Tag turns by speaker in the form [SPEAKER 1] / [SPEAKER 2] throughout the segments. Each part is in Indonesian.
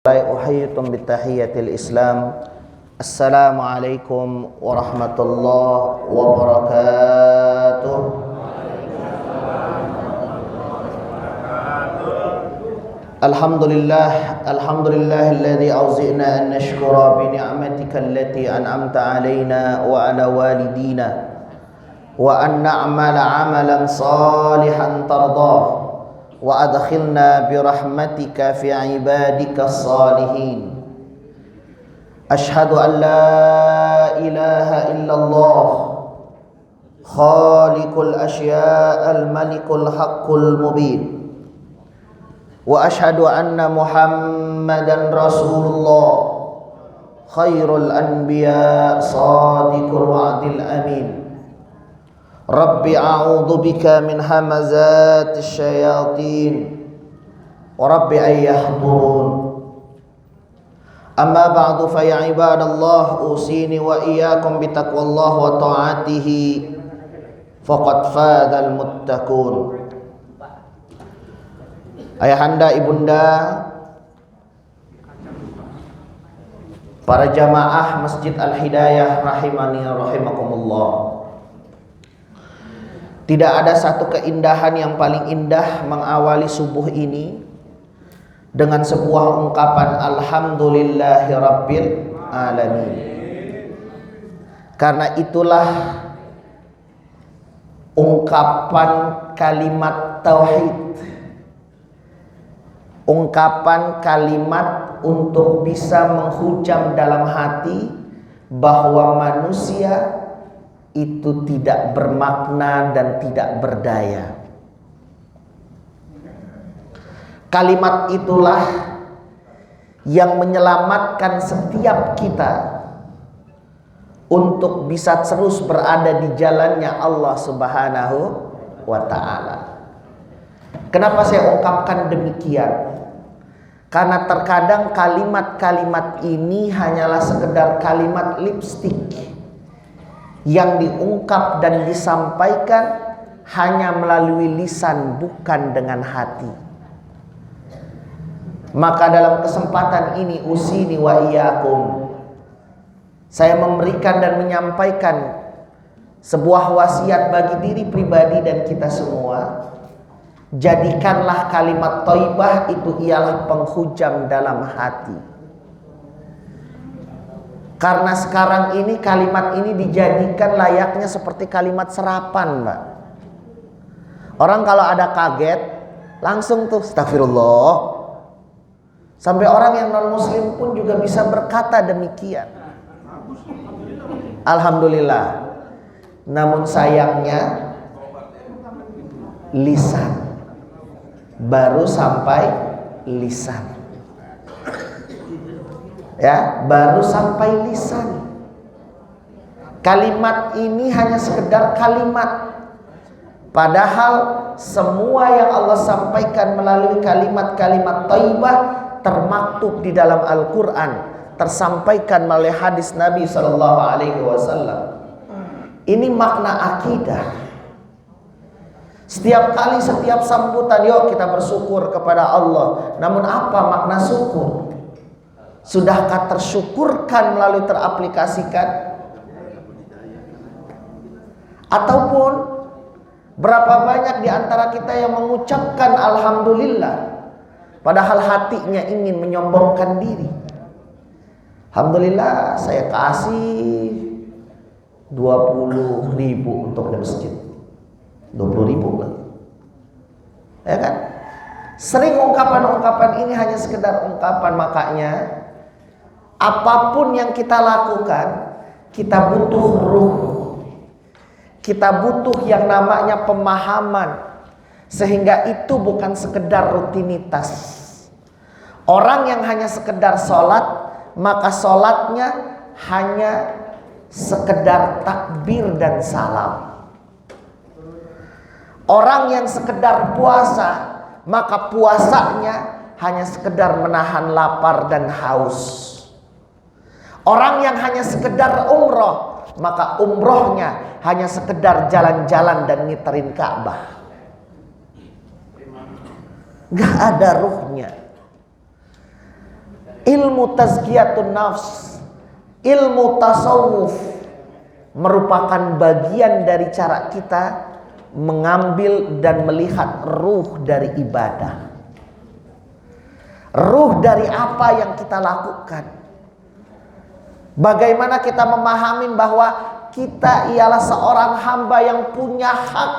[SPEAKER 1] Uhayyitum bitahiyatil Islam. Assalamualaikum warahmatullahi wabarakatuh. Alhamdulillahilladzi auzi'na an nashkura bi ni'matika allati an'amta 'alaina wa 'ala walidina wa an na'mala 'amalan salihan tardah wa adkhilna birahmatika fi ibadika salihin. Ashhadu an la ilaha illallah khaliqul asya'al malikul haqqul mubin wa ashhadu anna muhammadan rasulullah khairul anbiya sadiqul wa'dil amin. Rabbi a'udzu bika min hamazatis syayatin wa rabbi ay yahdurun. Amma ba'du fa ya ibadallah usini wa iyyakum bitaqwallah wa ta'atihi faqad fadal muttaqun. Ayahanda, ibunda, para jamaah Masjid Al-Hidayah rahimani rahimakumullah. Tidak ada satu keindahan yang paling indah mengawali subuh ini dengan sebuah ungkapan alhamdulillahi rabbil alamin. Karena itulah ungkapan kalimat tauhid, ungkapan kalimat untuk bisa menghujam dalam hati bahwa manusia itu tidak bermakna dan tidak berdaya. Kalimat itulah yang menyelamatkan setiap kita untuk bisa terus berada di jalannya Allah Subhanahu wa ta'ala. Kenapa saya ungkapkan demikian? Karena terkadang kalimat-kalimat ini hanyalah sekedar kalimat lipstik yang diungkap dan disampaikan hanya melalui lisan, bukan dengan hati. Maka dalam kesempatan ini usini wa iyyakum, saya memberikan dan menyampaikan sebuah wasiat bagi diri pribadi dan kita semua. Jadikanlah kalimat thayyibah itu ialah penghujam dalam hati. Karena sekarang ini kalimat ini dijadikan layaknya seperti kalimat serapan, Mbak. Orang kalau ada kaget langsung tuh astagfirullah. Sampai orang yang non muslim pun juga bisa berkata demikian. Alhamdulillah. Namun sayangnya lisan, baru sampai lisan. Ya, baru sampai lisan. Kalimat ini hanya sekedar kalimat. Padahal semua yang Allah sampaikan melalui kalimat-kalimat thayyibah termaktub di dalam Al-Quran, tersampaikan melalui hadis Nabi SAW. Ini makna akidah. Setiap kali, setiap sambutan, yuk kita bersyukur kepada Allah. Namun apa makna syukur? Sudahkah tersyukurkan melalui teraplikasikan? Ataupun berapa banyak di antara kita yang mengucapkan alhamdulillah padahal hatinya ingin menyombongkan diri. Alhamdulillah saya kasih 20.000 untuk di masjid. 20.000 lagi. Ya kan? Sering ungkapan-ungkapan ini hanya sekedar ungkapan. Makanya apapun yang kita lakukan, kita butuh ruh. Kita butuh yang namanya pemahaman. Sehingga itu bukan sekedar rutinitas. Orang yang hanya sekedar sholat, maka sholatnya hanya sekedar takbir dan salam. Orang yang sekedar puasa, maka puasanya hanya sekedar menahan lapar dan haus. Orang yang hanya sekedar umroh, maka umrohnya hanya sekedar jalan-jalan dan ngiterin Ka'bah. Gak ada ruhnya. Ilmu tazkiyatun nafs, ilmu tasawuf merupakan bagian dari cara kita mengambil dan melihat ruh dari ibadah. Ruh dari apa yang kita lakukan. Bagaimana kita memahami bahwa kita ialah seorang hamba yang punya hak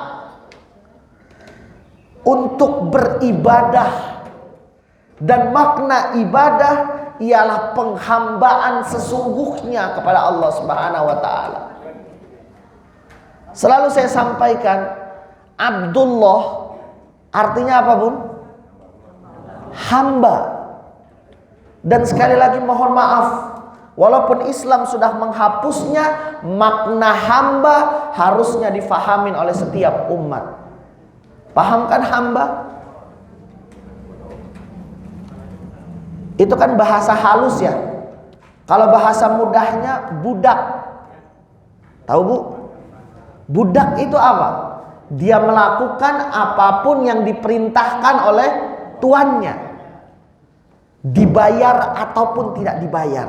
[SPEAKER 1] untuk beribadah. Dan makna ibadah ialah penghambaan sesungguhnya kepada Allah Subhanahu wa taala. Selalu saya sampaikan, Abdullah artinya apa, Bun? Hamba. Dan sekali lagi mohon maaf, walaupun Islam sudah menghapusnya, makna hamba harusnya difahamin oleh setiap umat. Paham kan hamba? Itu kan bahasa halus ya. Kalau bahasa mudahnya budak. Tahu Bu? Budak itu apa? Dia melakukan apapun yang diperintahkan oleh tuannya, dibayar ataupun tidak dibayar.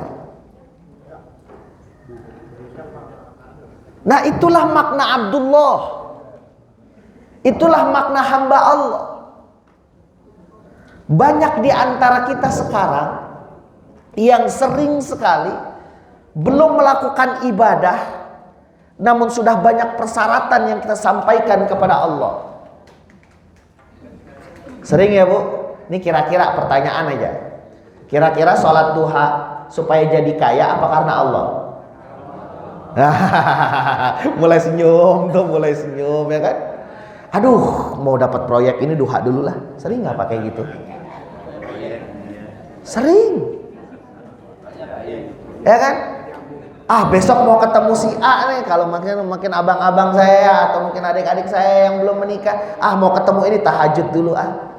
[SPEAKER 1] Nah, itulah makna Abdullah. Itulah makna hamba Allah. Banyak di antara kita sekarang yang sering sekali belum melakukan ibadah, namun sudah banyak persyaratan yang kita sampaikan kepada Allah. Sering ya Bu? Ini kira-kira pertanyaan aja. Kira-kira sholat duha supaya jadi kaya apa karena Allah? Mulai senyum tuh, mulai senyum ya kan? Aduh, mau dapat proyek ini duha dulu lah. Sering nggak pakai gitu? Sering. Ya kan? Ah, besok mau ketemu si A nih. Kalau makin abang-abang saya atau mungkin adik-adik saya yang belum menikah, ah mau ketemu ini, tahajud dulu ah.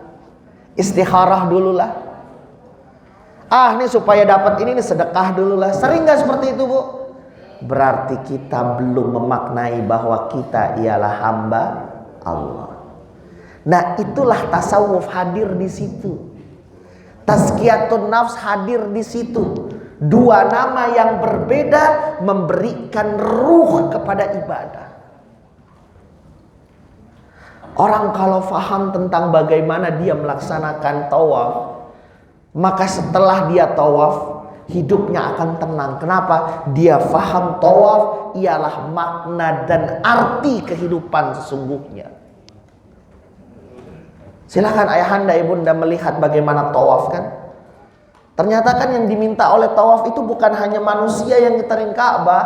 [SPEAKER 1] Istikharah dulu lah. Ah, nih supaya dapat ini nih sedekah dulu lah. Sering nggak seperti itu, Bu? Berarti kita belum memaknai bahwa kita ialah hamba Allah. Nah, itulah tasawuf hadir di situ. Tazkiyatun nafs hadir di situ. Dua nama yang berbeda memberikan ruh kepada ibadah. Orang kalau faham tentang bagaimana dia melaksanakan tawaf, maka setelah dia tawaf, hidupnya akan tenang. Kenapa? Dia faham tawaf ialah makna dan arti kehidupan sesungguhnya. Silakan ayahanda ibunda melihat bagaimana tawaf kan. Ternyata kan yang diminta oleh tawaf itu bukan hanya manusia yang ngiterin Ka'bah.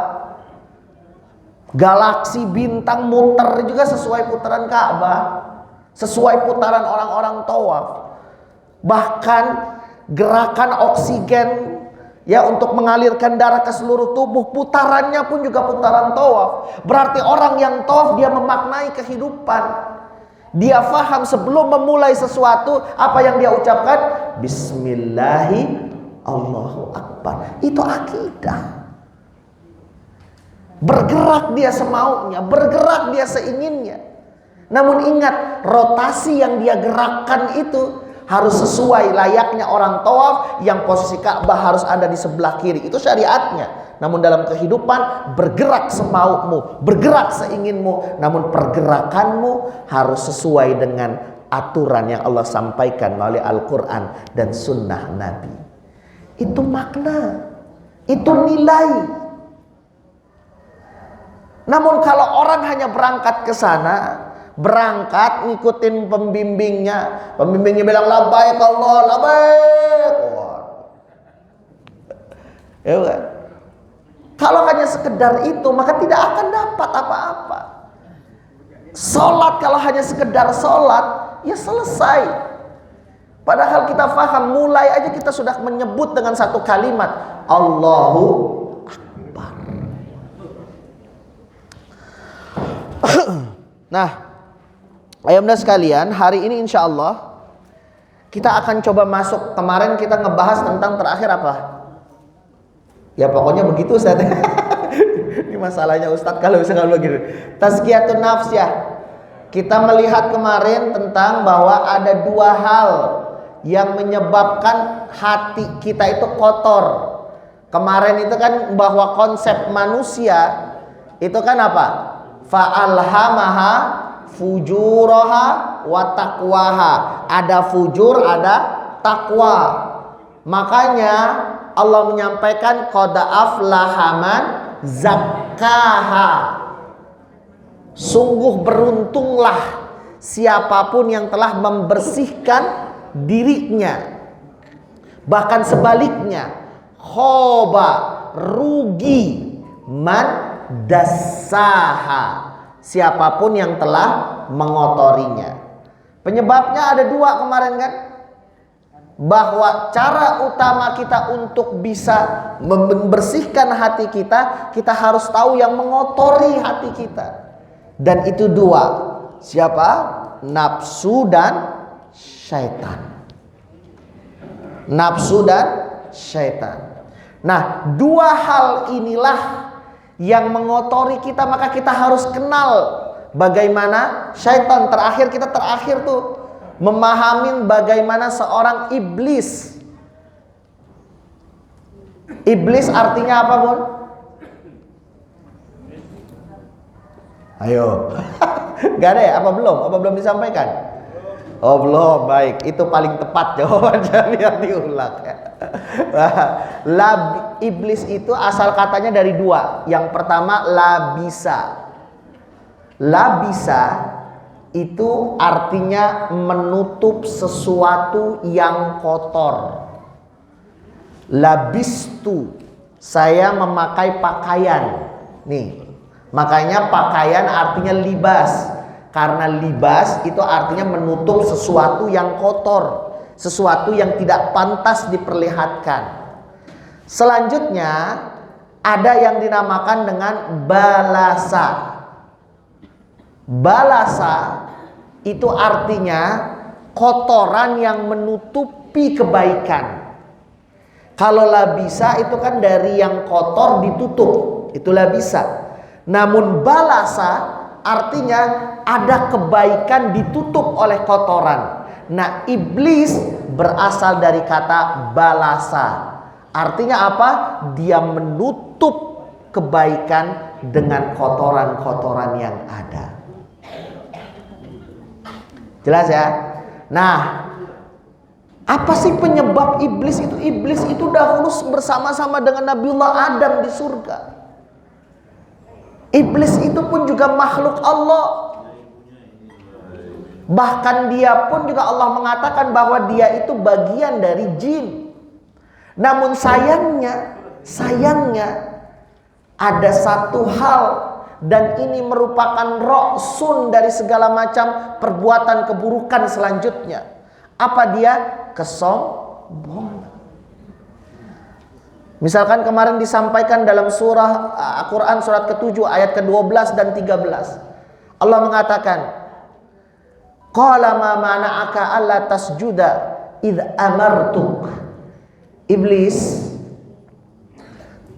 [SPEAKER 1] Galaksi, bintang muter juga sesuai putaran Ka'bah, sesuai putaran orang-orang tawaf. Bahkan gerakan oksigen ya untuk mengalirkan darah ke seluruh tubuh, putarannya pun juga putaran tawaf. Berarti orang yang tawaf dia memaknai kehidupan. Dia faham sebelum memulai sesuatu apa yang dia ucapkan, Bismillahi Allahu Akbar. Itu akidah. Bergerak dia semaunya, bergerak dia seinginnya. Namun ingat, rotasi yang dia gerakkan itu harus sesuai layaknya orang tawaf yang posisi Ka'bah harus ada di sebelah kiri. Itu syariatnya. Namun dalam kehidupan bergerak semaumu, bergerak seinginmu, namun pergerakanmu harus sesuai dengan aturan yang Allah sampaikan melalui Al-Quran dan Sunnah Nabi. Itu makna, itu nilai. Namun kalau orang hanya berangkat ke sana, berangkat ngikutin pembimbingnya, pembimbingnya bilang labbaik Allah, labbaik. Ya kan? Kalau hanya sekedar itu, maka tidak akan dapat apa-apa. Sholat kalau hanya sekedar sholat, ya selesai. Padahal kita faham, mulai aja kita sudah menyebut dengan satu kalimat, Allahu Akbar. Nah, ayahanda sekalian, hari ini insya Allah kita akan coba masuk. Kemarin kita ngebahas tentang terakhir apa? Ya pokoknya begitu Ustaz. Ini masalahnya Ustaz kalau bisa kalau begitu. Tazkiyatun nafs ya. Kita melihat kemarin tentang bahwa ada dua hal yang menyebabkan hati kita itu kotor. Kemarin itu kan bahwa konsep manusia itu kan apa? Fa'alhamaha fujuraha wa taqwaha. Ada fujur, ada takwa. Makanya Allah menyampaikan qad aflaha man zakkaha. Sungguh beruntunglah siapapun yang telah membersihkan dirinya. Bahkan sebaliknya, khoba, rugi, man dassaha, siapapun yang telah mengotorinya. Penyebabnya ada dua kemarin kan, bahwa cara utama kita untuk bisa membersihkan hati kita, kita harus tahu yang mengotori hati kita. Dan itu dua, siapa? Nafsu dan syaitan. Nafsu dan syaitan. Nah, dua hal inilah yang mengotori kita, maka kita harus kenal bagaimana syaitan. Kita terakhir tuh memahami bagaimana seorang iblis. Iblis artinya apa, Bun? Ayo. Gak ada ya? Apa belum disampaikan? Oh belum, baik. Itu paling tepat jawabannya, biar diulang ya. Iblis itu asal katanya dari dua. Yang pertama labisa. Labisa itu artinya menutup sesuatu yang kotor. Labistu, saya memakai pakaian. Nih, makanya pakaian artinya libas. Karena libas itu artinya menutup sesuatu yang kotor, sesuatu yang tidak pantas diperlihatkan. Selanjutnya ada yang dinamakan dengan balasa. Balasa itu artinya kotoran yang menutupi kebaikan. Kalau labisa itu kan dari yang kotor ditutup, itulah bisa. Namun balasa artinya ada kebaikan ditutup oleh kotoran. Nah, iblis berasal dari kata balasa. Artinya apa? Dia menutup kebaikan dengan kotoran-kotoran yang ada. Jelas ya? Nah, apa sih penyebab iblis itu? Iblis itu dahulu bersama-sama dengan Nabiullah Adam di surga. Iblis itu pun juga makhluk Allah. Bahkan dia pun juga Allah mengatakan bahwa dia itu bagian dari jin. Namun sayangnya ada satu hal, dan ini merupakan roksun dari segala macam perbuatan keburukan selanjutnya. Apa dia? Kesombongan. Misalkan kemarin disampaikan dalam surah Al-Quran surat ke-7 ayat ke-12 dan 13. Allah mengatakan, qala ma mana'aka alla tasjuda idh amartuk. Iblis,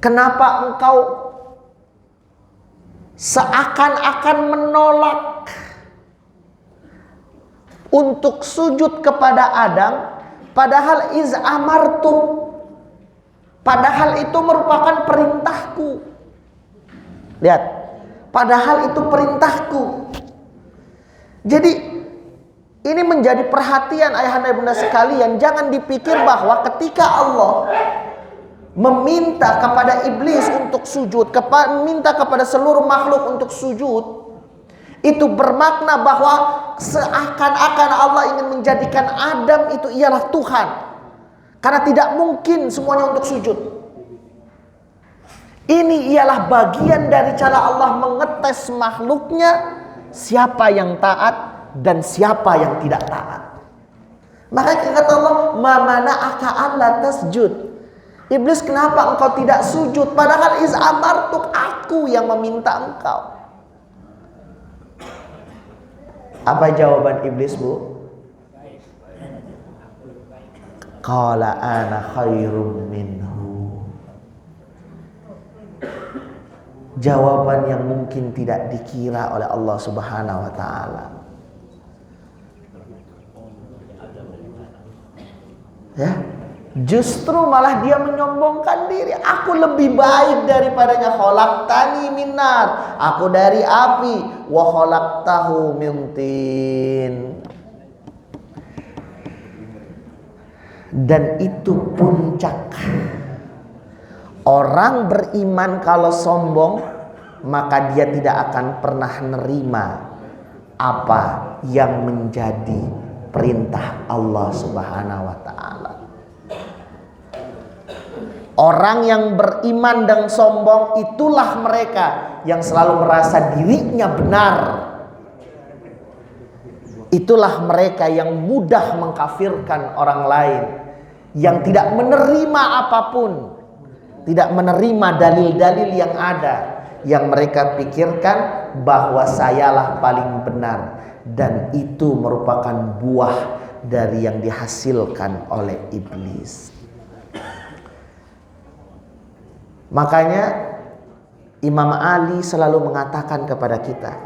[SPEAKER 1] kenapa engkau seakan-akan menolak untuk sujud kepada Adam, padahal iz amartuk, padahal itu merupakan perintahku. Lihat, padahal itu perintahku. Jadi ini menjadi perhatian ayahanda bunda sekalian. Jangan dipikir bahwa ketika Allah meminta kepada iblis untuk sujud, meminta kepada seluruh makhluk untuk sujud, itu bermakna bahwa seakan-akan Allah ingin menjadikan Adam itu ialah Tuhan. Karena tidak mungkin semuanya untuk sujud. Ini ialah bagian dari cara Allah mengetes makhluknya, siapa yang taat dan siapa yang tidak taat. Maka kata Allah, ma mana'aka alla tasjud. Iblis, kenapa engkau tidak sujud? Padahal iz amartuk, aku yang meminta engkau. Apa jawaban iblis, Bu? Qala ana khairum minhu. Jawaban yang mungkin tidak dikira oleh Allah Subhanahu wa taala. Ya, justru malah dia menyombongkan diri. Aku lebih baik daripadanya. Khalaqtani min nar, aku dari api. Wa khalaqtahu min tin. Dan itu puncak. Orang beriman kalau sombong, maka dia tidak akan pernah nerima apa yang menjadi perintah Allah Subhanahu wa ta'ala. Orang yang beriman dan sombong, itulah mereka yang selalu merasa dirinya benar. Itulah mereka yang mudah mengkafirkan orang lain, yang tidak menerima apapun, tidak menerima dalil-dalil yang ada, yang mereka pikirkan bahwa sayalah paling benar. Dan itu merupakan buah dari yang dihasilkan oleh iblis. Makanya Imam Ali selalu mengatakan kepada kita,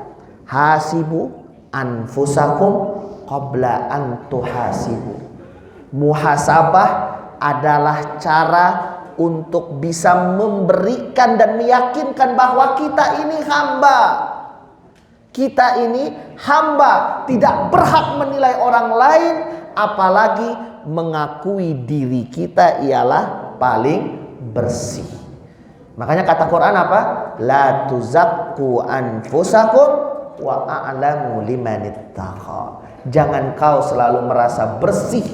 [SPEAKER 1] hasibu anfusakum qabla an tuhasibu. Muhasabah adalah cara untuk bisa memberikan dan meyakinkan bahwa kita ini hamba. Kita ini hamba, tidak berhak menilai orang lain, apalagi mengakui diri kita ialah paling bersih. Makanya kata Quran apa? La tuzakku anfusakum wa a'lamu limanittaqa. Jangan kau selalu merasa bersih,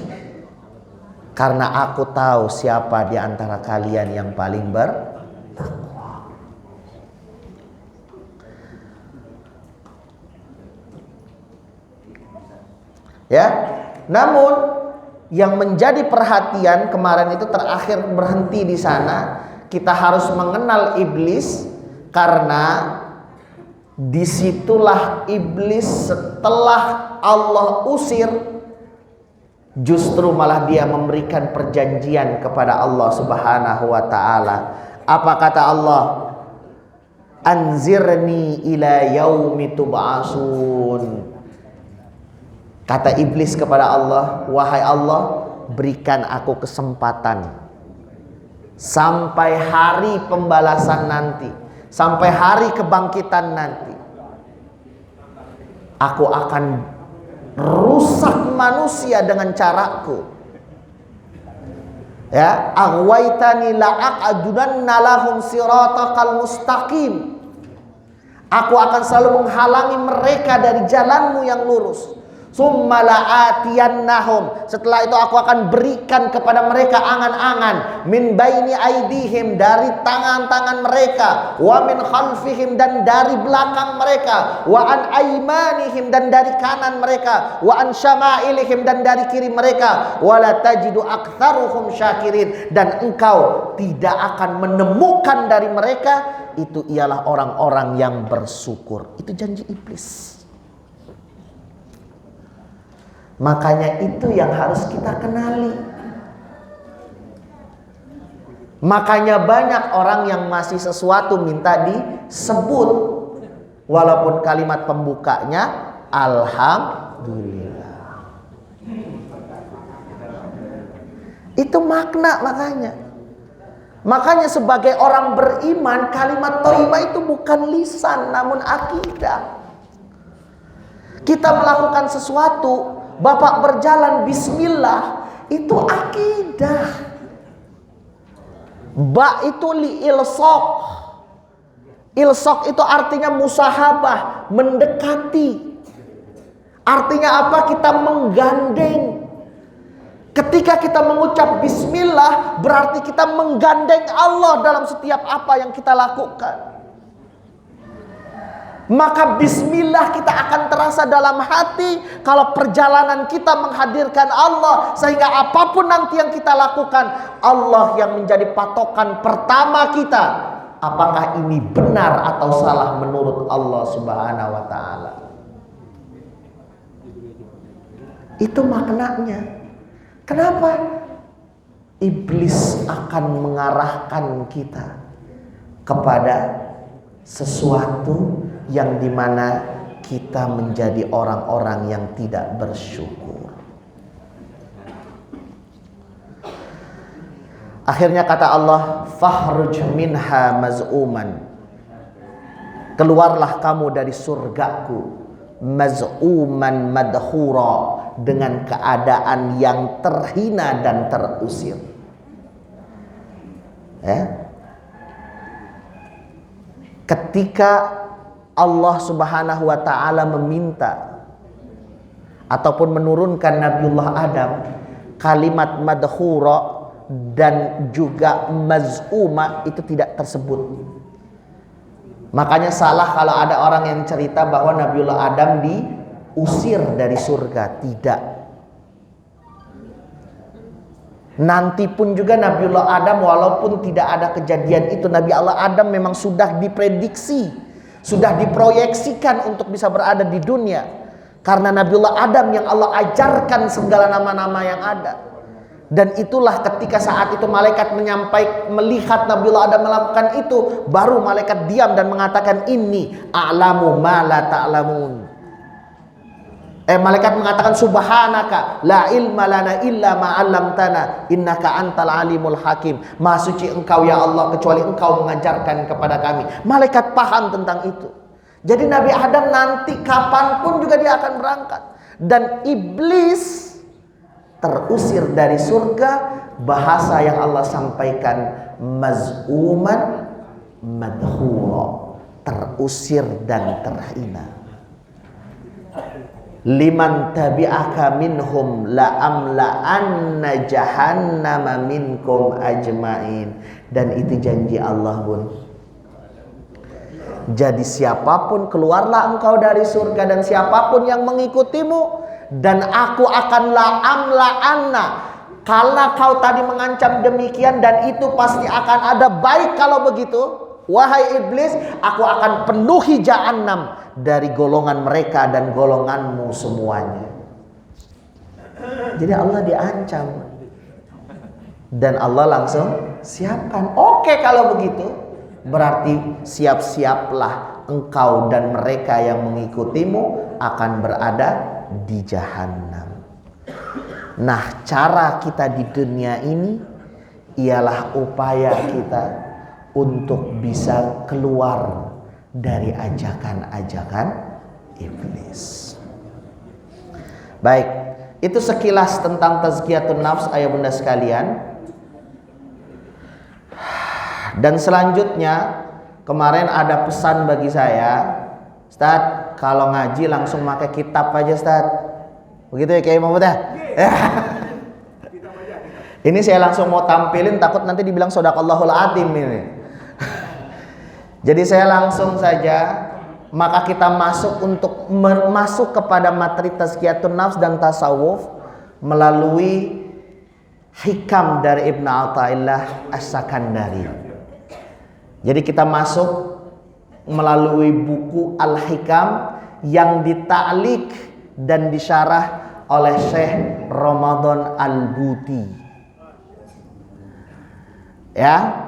[SPEAKER 1] karena aku tahu siapa di antara kalian yang paling bertakwa. Ya, namun yang menjadi perhatian kemarin itu terakhir berhenti di sana. Kita harus mengenal iblis, karena disitulah iblis setelah Allah usir, justru malah dia memberikan perjanjian kepada Allah Subhanahu wa ta'ala. Apa kata Allah? Anzirni ila yaumi tub'asun. Kata iblis kepada Allah, wahai Allah, berikan aku kesempatan sampai hari pembalasan nanti, sampai hari kebangkitan nanti. Aku akan rusak manusia dengan caraku. Ya, aghwaytani la'aq'adunanna lahum siratakal mustaqim. Aku akan selalu menghalangi mereka dari jalanmu yang lurus. Summa la'atiyannahum. Setelah itu aku akan berikan kepada mereka angan-angan. Min baini aidihim, dari tangan-tangan mereka. Wa min khalfihim, dan dari belakang mereka. Wa an aimanihim, dan dari kanan mereka. Wa an syama'ilihim, dan dari kiri mereka. Wa la tajidu aktsaruhum syakirin. Dan engkau tidak akan menemukan dari mereka itu ialah orang-orang yang bersyukur. Itu janji iblis. Makanya itu yang harus kita kenali. Makanya banyak orang yang masih sesuatu minta disebut, walaupun kalimat pembukanya alhamdulillah. Itu makna makanya. Makanya sebagai orang beriman, kalimat thayyibah itu bukan lisan namun akidah. Kita melakukan sesuatu, Bapak berjalan bismillah, itu akidah. Ba itu li ilsok. Ilsok itu artinya musahabah, mendekati. Artinya apa? Kita menggandeng. Ketika kita mengucap bismillah, berarti kita menggandeng Allah dalam setiap apa yang kita lakukan. Maka bismillah kita akan terasa dalam hati kalau perjalanan kita menghadirkan Allah, sehingga apapun nanti yang kita lakukan, Allah yang menjadi patokan pertama kita. Apakah ini benar atau salah menurut Allah Subhanahu wa ta'ala. Itu maknanya. Kenapa? Iblis akan mengarahkan kita kepada sesuatu yang dimana kita menjadi orang-orang yang tidak bersyukur. Akhirnya kata Allah, "Fakhruj minha maz'uman." Keluarlah kamu dari surgaku maz'uman madhura, dengan keadaan yang terhina dan terusir. Ketika Allah Subhanahu wa ta'ala meminta ataupun menurunkan Nabiullah Adam, kalimat madhura dan juga maz'uma itu tidak tersebut. Makanya salah kalau ada orang yang cerita bahwa Nabiullah Adam diusir dari surga. Tidak. Nanti pun juga Nabiullah Adam, walaupun tidak ada kejadian itu, Nabi Allah Adam memang sudah diprediksi, sudah diproyeksikan untuk bisa berada di dunia. Karena Nabiullah Adam yang Allah ajarkan segala nama-nama yang ada. Dan itulah ketika saat itu malaikat melihat Nabiullah Adam melakukan itu, baru malaikat diam dan mengatakan, "Inni a'lamu ma la ta'lamun." Malaikat mengatakan, "Subhanaka la ilma lana illa ma 'allamtana innaka antal alimul hakim." Maha suci Engkau ya Allah, kecuali Engkau mengajarkan kepada kami. Malaikat paham tentang itu. Jadi Nabi Adam nanti kapanpun juga dia akan berangkat. Dan iblis terusir dari surga, bahasa yang Allah sampaikan maz'uman madhura, terusir dan terhina. Liman tabi'aka minhum la'amla'anna jahannama minkum ajmain. Dan itu janji Allah, Bun. Jadi siapapun, keluarlah engkau dari surga, dan siapapun yang mengikutimu, dan aku akan la'amla'anna. Kalau kau tadi mengancam demikian, dan itu pasti akan ada, baik kalau begitu, wahai iblis, aku akan penuhi jahannam dari golongan mereka dan golonganmu semuanya. Jadi Allah diancam, dan Allah langsung siapkan. Oke, kalau begitu berarti siap-siaplah engkau dan mereka yang mengikutimu akan berada di jahannam. Nah, cara kita di dunia ini ialah upaya kita untuk bisa keluar dari ajakan-ajakan iblis. Baik, itu sekilas tentang tazkiyatun nafs, ayah bunda sekalian. Dan selanjutnya, kemarin ada pesan bagi saya, Ustaz, kalau ngaji langsung pakai kitab aja, Ustaz. Begitu ya Kiai Mahmud ya? Ini saya langsung mau tampilin, takut nanti dibilang sodaqallahul adzim ini. Jadi saya langsung saja, maka kita masuk untuk masuk kepada materi tazkiyatun nafs dan tasawuf melalui hikam dari Ibnu Athaillah As-Sakandari. Jadi kita masuk melalui buku Al-Hikam yang dita'lik dan disyarah oleh Syekh Ramadan Al-Buti. Ya,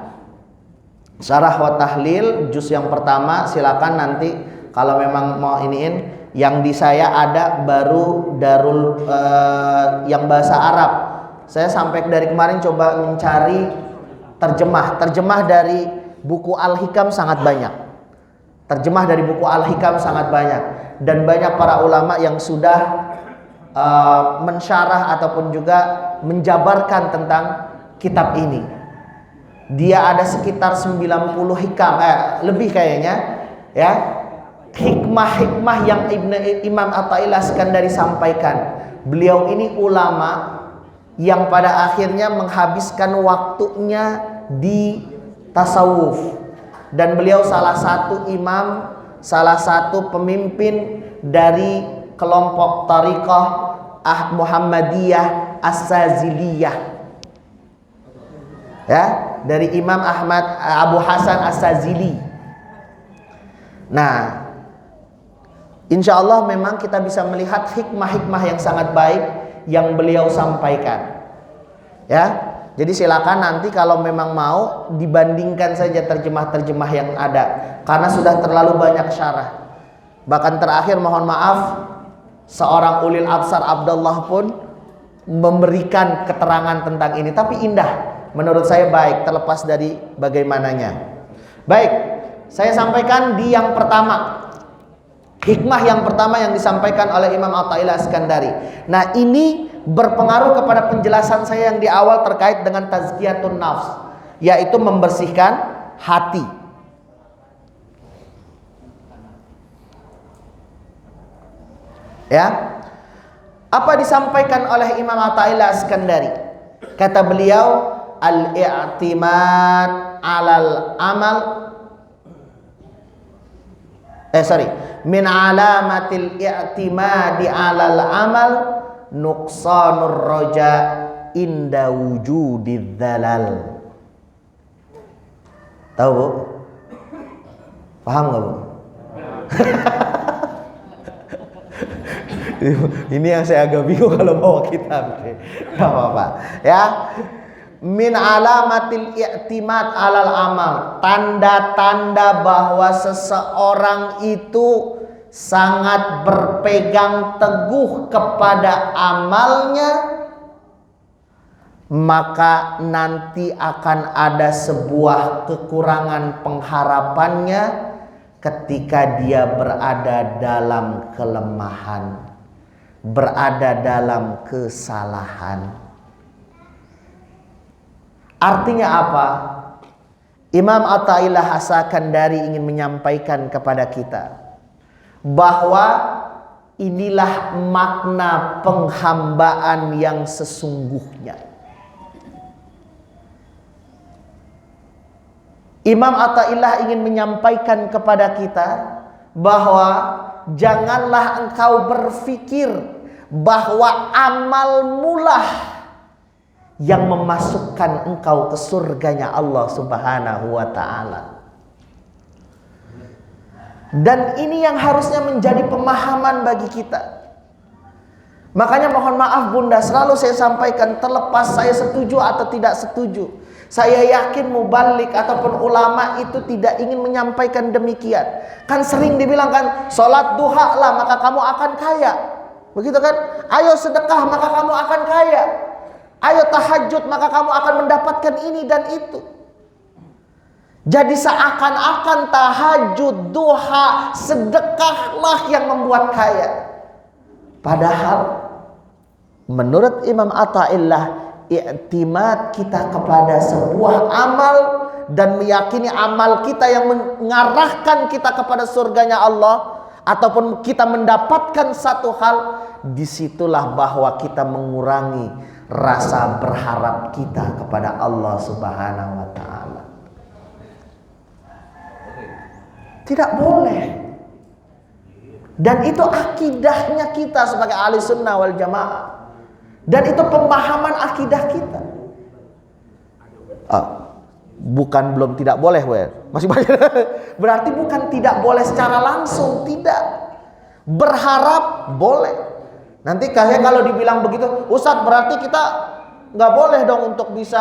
[SPEAKER 1] Syarah wa Tahlil juz yang pertama, silakan nanti kalau memang mau iniin. Yang di saya ada baru Darul yang bahasa Arab. Saya sampai dari kemarin coba mencari terjemah dari buku Al-Hikam sangat banyak. Terjemah dari buku Al-Hikam sangat banyak, dan banyak para ulama yang sudah mensyarah ataupun juga menjabarkan tentang kitab ini. Dia ada sekitar 90 hikam, lebih kayaknya, ya, hikmah-hikmah yang Imam Athaillah Iskandari sampaikan. Beliau ini ulama yang pada akhirnya menghabiskan waktunya di tasawuf, dan beliau salah satu imam, salah satu pemimpin dari kelompok Thariqah Muhammadiyah As-Saziliyah, ya, dari Imam Ahmad Abu Hasan As-Sazili. Nah, insya Allah memang kita bisa melihat hikmah-hikmah yang sangat baik yang beliau sampaikan. Ya, jadi silakan nanti kalau memang mau dibandingkan saja terjemah-terjemah yang ada, karena sudah terlalu banyak syarah. Bahkan terakhir, mohon maaf, seorang ulil absar Abdullah pun memberikan keterangan tentang ini, tapi indah. menurut saya baik, terlepas dari bagaimananya. Baik, saya sampaikan di yang pertama. Hikmah yang pertama yang disampaikan oleh Imam Athaillah Iskandari. Nah, ini berpengaruh kepada penjelasan saya yang di awal terkait dengan tazkiyatun nafs, yaitu membersihkan hati. Ya. Apa disampaikan oleh Imam Athaillah Iskandari? Kata beliau, al-i'timad 'alal amal min alamatil i'timadi 'alal amal nuqsanur raja inda wujudid dzalal. Tahu Bu? Paham nggak Bu? Ini yang saya agak bingung kalau bawa kitab. Gak apa-apa ya. Min alamatil i'timad 'alal amal, tanda-tanda bahwa seseorang itu sangat berpegang teguh kepada amalnya, maka nanti akan ada sebuah kekurangan pengharapannya ketika dia berada dalam kelemahan, berada dalam kesalahan. Artinya apa? Imam Athaillah Iskandari ingin menyampaikan kepada kita bahwa inilah makna penghambaan yang sesungguhnya. Imam Athaillah ingin menyampaikan kepada kita bahwa janganlah engkau berpikir bahwa amalmulah yang memasukkan engkau ke surganya Allah Subhanahu wa ta'ala. Dan ini yang harusnya menjadi pemahaman bagi kita. Makanya mohon maaf Bunda, selalu saya sampaikan, terlepas saya setuju atau tidak setuju, saya yakin mubalik ataupun ulama itu tidak ingin menyampaikan demikian. Kan sering dibilang kan, sholat duha lah maka kamu akan kaya, begitu kan? Ayo sedekah maka kamu akan kaya, ayo tahajud maka kamu akan mendapatkan ini dan itu. Jadi seakan-akan tahajud, duha, sedekahlah yang membuat kaya. Padahal menurut Imam Athaillah, i'timad kita kepada sebuah amal dan meyakini amal kita yang mengarahkan kita kepada surganya Allah, ataupun kita mendapatkan satu hal, disitulah bahwa kita mengurangi rasa berharap kita kepada Allah Subhanahu wa ta'ala. Tidak boleh. Dan itu akidahnya kita sebagai ahli sunnah wal jamaah. Dan itu pemahaman akidah kita. Bukan belum tidak boleh, masih banyak. Berarti bukan tidak boleh secara langsung, tidak. Berharap boleh. Nanti kalau dibilang begitu, Ustadz berarti kita nggak boleh dong untuk bisa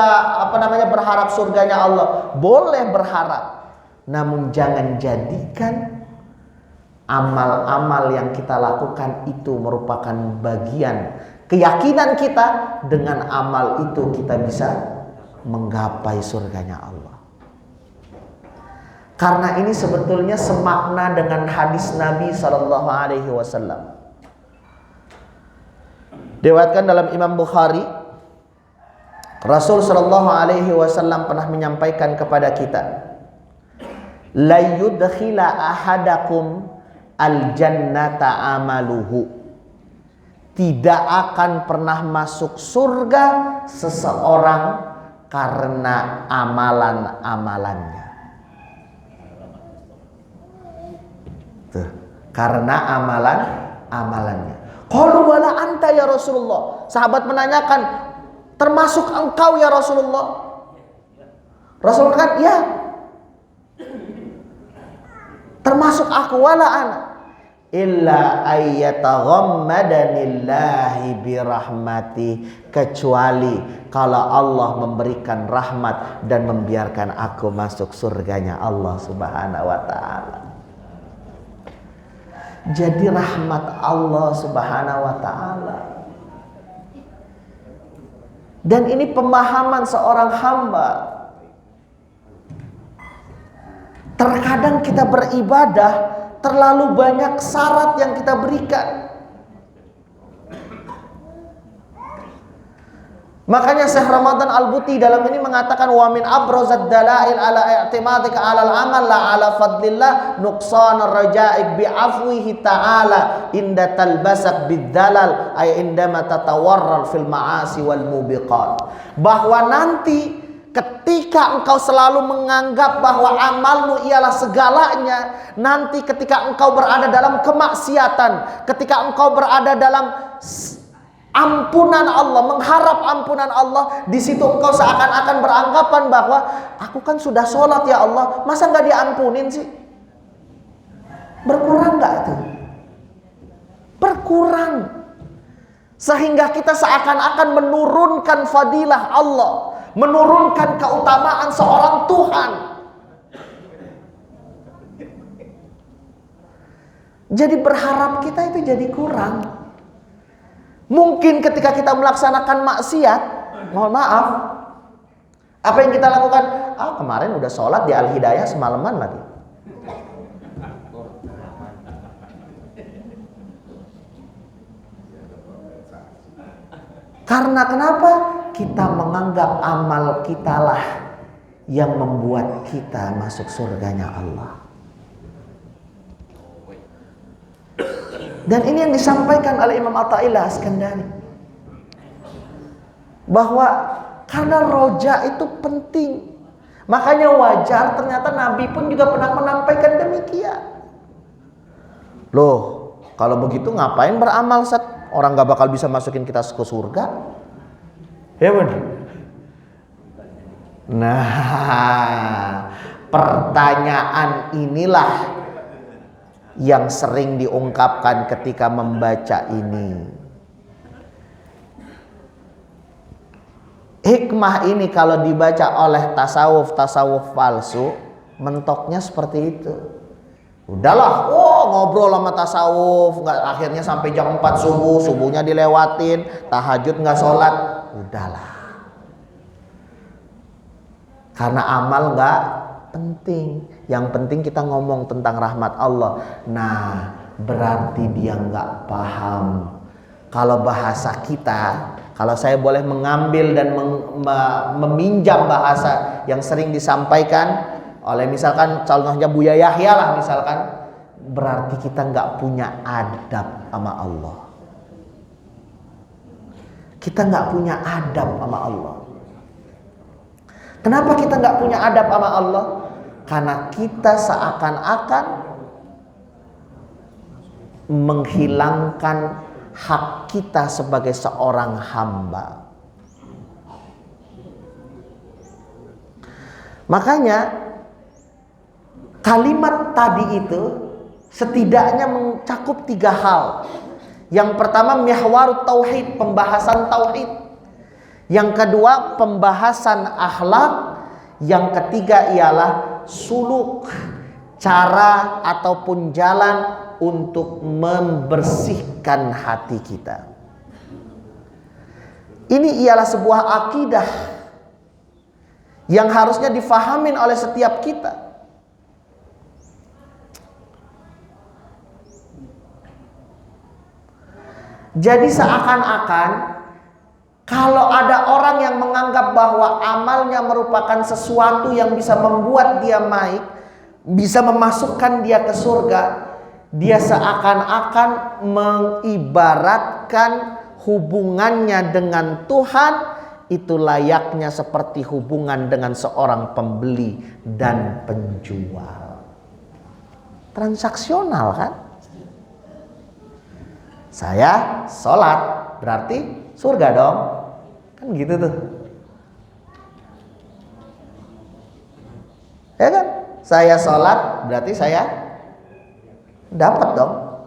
[SPEAKER 1] berharap surganya Allah. Boleh berharap. Namun jangan jadikan amal-amal yang kita lakukan itu merupakan bagian keyakinan kita, dengan amal itu kita bisa menggapai surganya Allah. Karena ini sebetulnya semakna dengan hadis Nabi SAW. Diriwayatkan dalam Imam Bukhari, Rasul SAW pernah menyampaikan kepada kita, la yudkhila ahadakum al-jannata amaluhu, tidak akan pernah masuk surga seseorang karena amalan-amalannya. Tuh, karena amalan-amalannya. Qalu wala anta ya Rasulullah. Sahabat menanyakan, termasuk engkau ya Rasulullah? Rasul kan, ya, termasuk aku, wala ana illa ayyataghammadanillahi birahmati, kecuali kalau Allah memberikan rahmat dan membiarkan aku masuk surganya Allah Subhanahu wa ta'ala. Jadi rahmat Allah Subhanahu wa ta'ala Dan ini pemahaman seorang hamba. Terkadang kita beribadah terlalu banyak syarat yang kita berikan. Makanya Syekh Ramadan Al-Buti dalam ini mengatakan wa min abrazad dalail ala i'timadika 'alal amal la 'ala fadlillah nuqsan ar-raja'ik bi afwihi ta'ala inda talbasak bidzalal ay indama tatawarral fil ma'asi wal mubiqat. Bahwa nanti ketika engkau selalu menganggap bahwa amalmu ialah segalanya, nanti ketika engkau berada dalam kemaksiatan, ketika engkau berada dalam ampunan Allah, mengharap ampunan Allah, di situ engkau seakan-akan beranggapan bahwa aku kan sudah sholat ya Allah, masa nggak diampunin sih? Berkurang nggak itu? Berkurang, sehingga kita seakan-akan menurunkan fadilah Allah, menurunkan keutamaan seorang Tuhan. Jadi berharap kita itu jadi kurang. Mungkin ketika kita melaksanakan maksiat, mohon maaf, apa yang kita lakukan? Kemarin udah sholat di Al-Hidayah semalaman lagi. Karena kenapa? Kita menganggap amal kita lah yang membuat kita masuk surganya Allah. Dan ini yang disampaikan oleh Imam Athaillah Askandari, bahwa karena roja itu penting, makanya wajar ternyata Nabi pun juga pernah menampaikan demikian. Loh, kalau begitu ngapain beramal, Sat? Orang gak bakal bisa masukin kita ke surga. Ya benar. Nah, pertanyaan inilah yang sering diungkapkan ketika membaca ini. Hikmah ini kalau dibaca oleh tasawuf palsu, mentoknya seperti itu. Udahlah, ngobrol sama tasawuf, nggak, akhirnya sampai jam 4 subuhnya dilewatin, tahajud nggak sholat, udahlah. Karena amal nggak penting. Yang penting kita ngomong tentang rahmat Allah. Nah, berarti dia nggak paham. Kalau bahasa kita, kalau saya boleh mengambil dan meminjam bahasa yang sering disampaikan oleh misalkan contohnya Buya Yahya lah misalkan, berarti kita nggak punya adab sama Allah. Kita nggak punya adab sama Allah. Kenapa kita nggak punya adab sama Allah? Karena kita seakan-akan menghilangkan hak kita sebagai seorang hamba. Makanya kalimat tadi itu setidaknya mencakup 3 hal. Yang pertama mihwarut tauhid, pembahasan tauhid. Yang kedua pembahasan akhlak. Yang ketiga ialah suluk, cara ataupun jalan untuk membersihkan hati kita. Ini ialah sebuah akidah yang harusnya difahamin oleh setiap kita. Jadi seakan-akan kalau ada orang yang menganggap bahwa amalnya merupakan sesuatu yang bisa membuat dia baik, bisa memasukkan dia ke surga, dia seakan-akan mengibaratkan hubungannya dengan Tuhan itu layaknya seperti hubungan dengan seorang pembeli dan penjual. Transaksional kan? Saya sholat berarti surga dong, kan gitu tuh, ya kan? Saya sholat berarti saya dapat dong.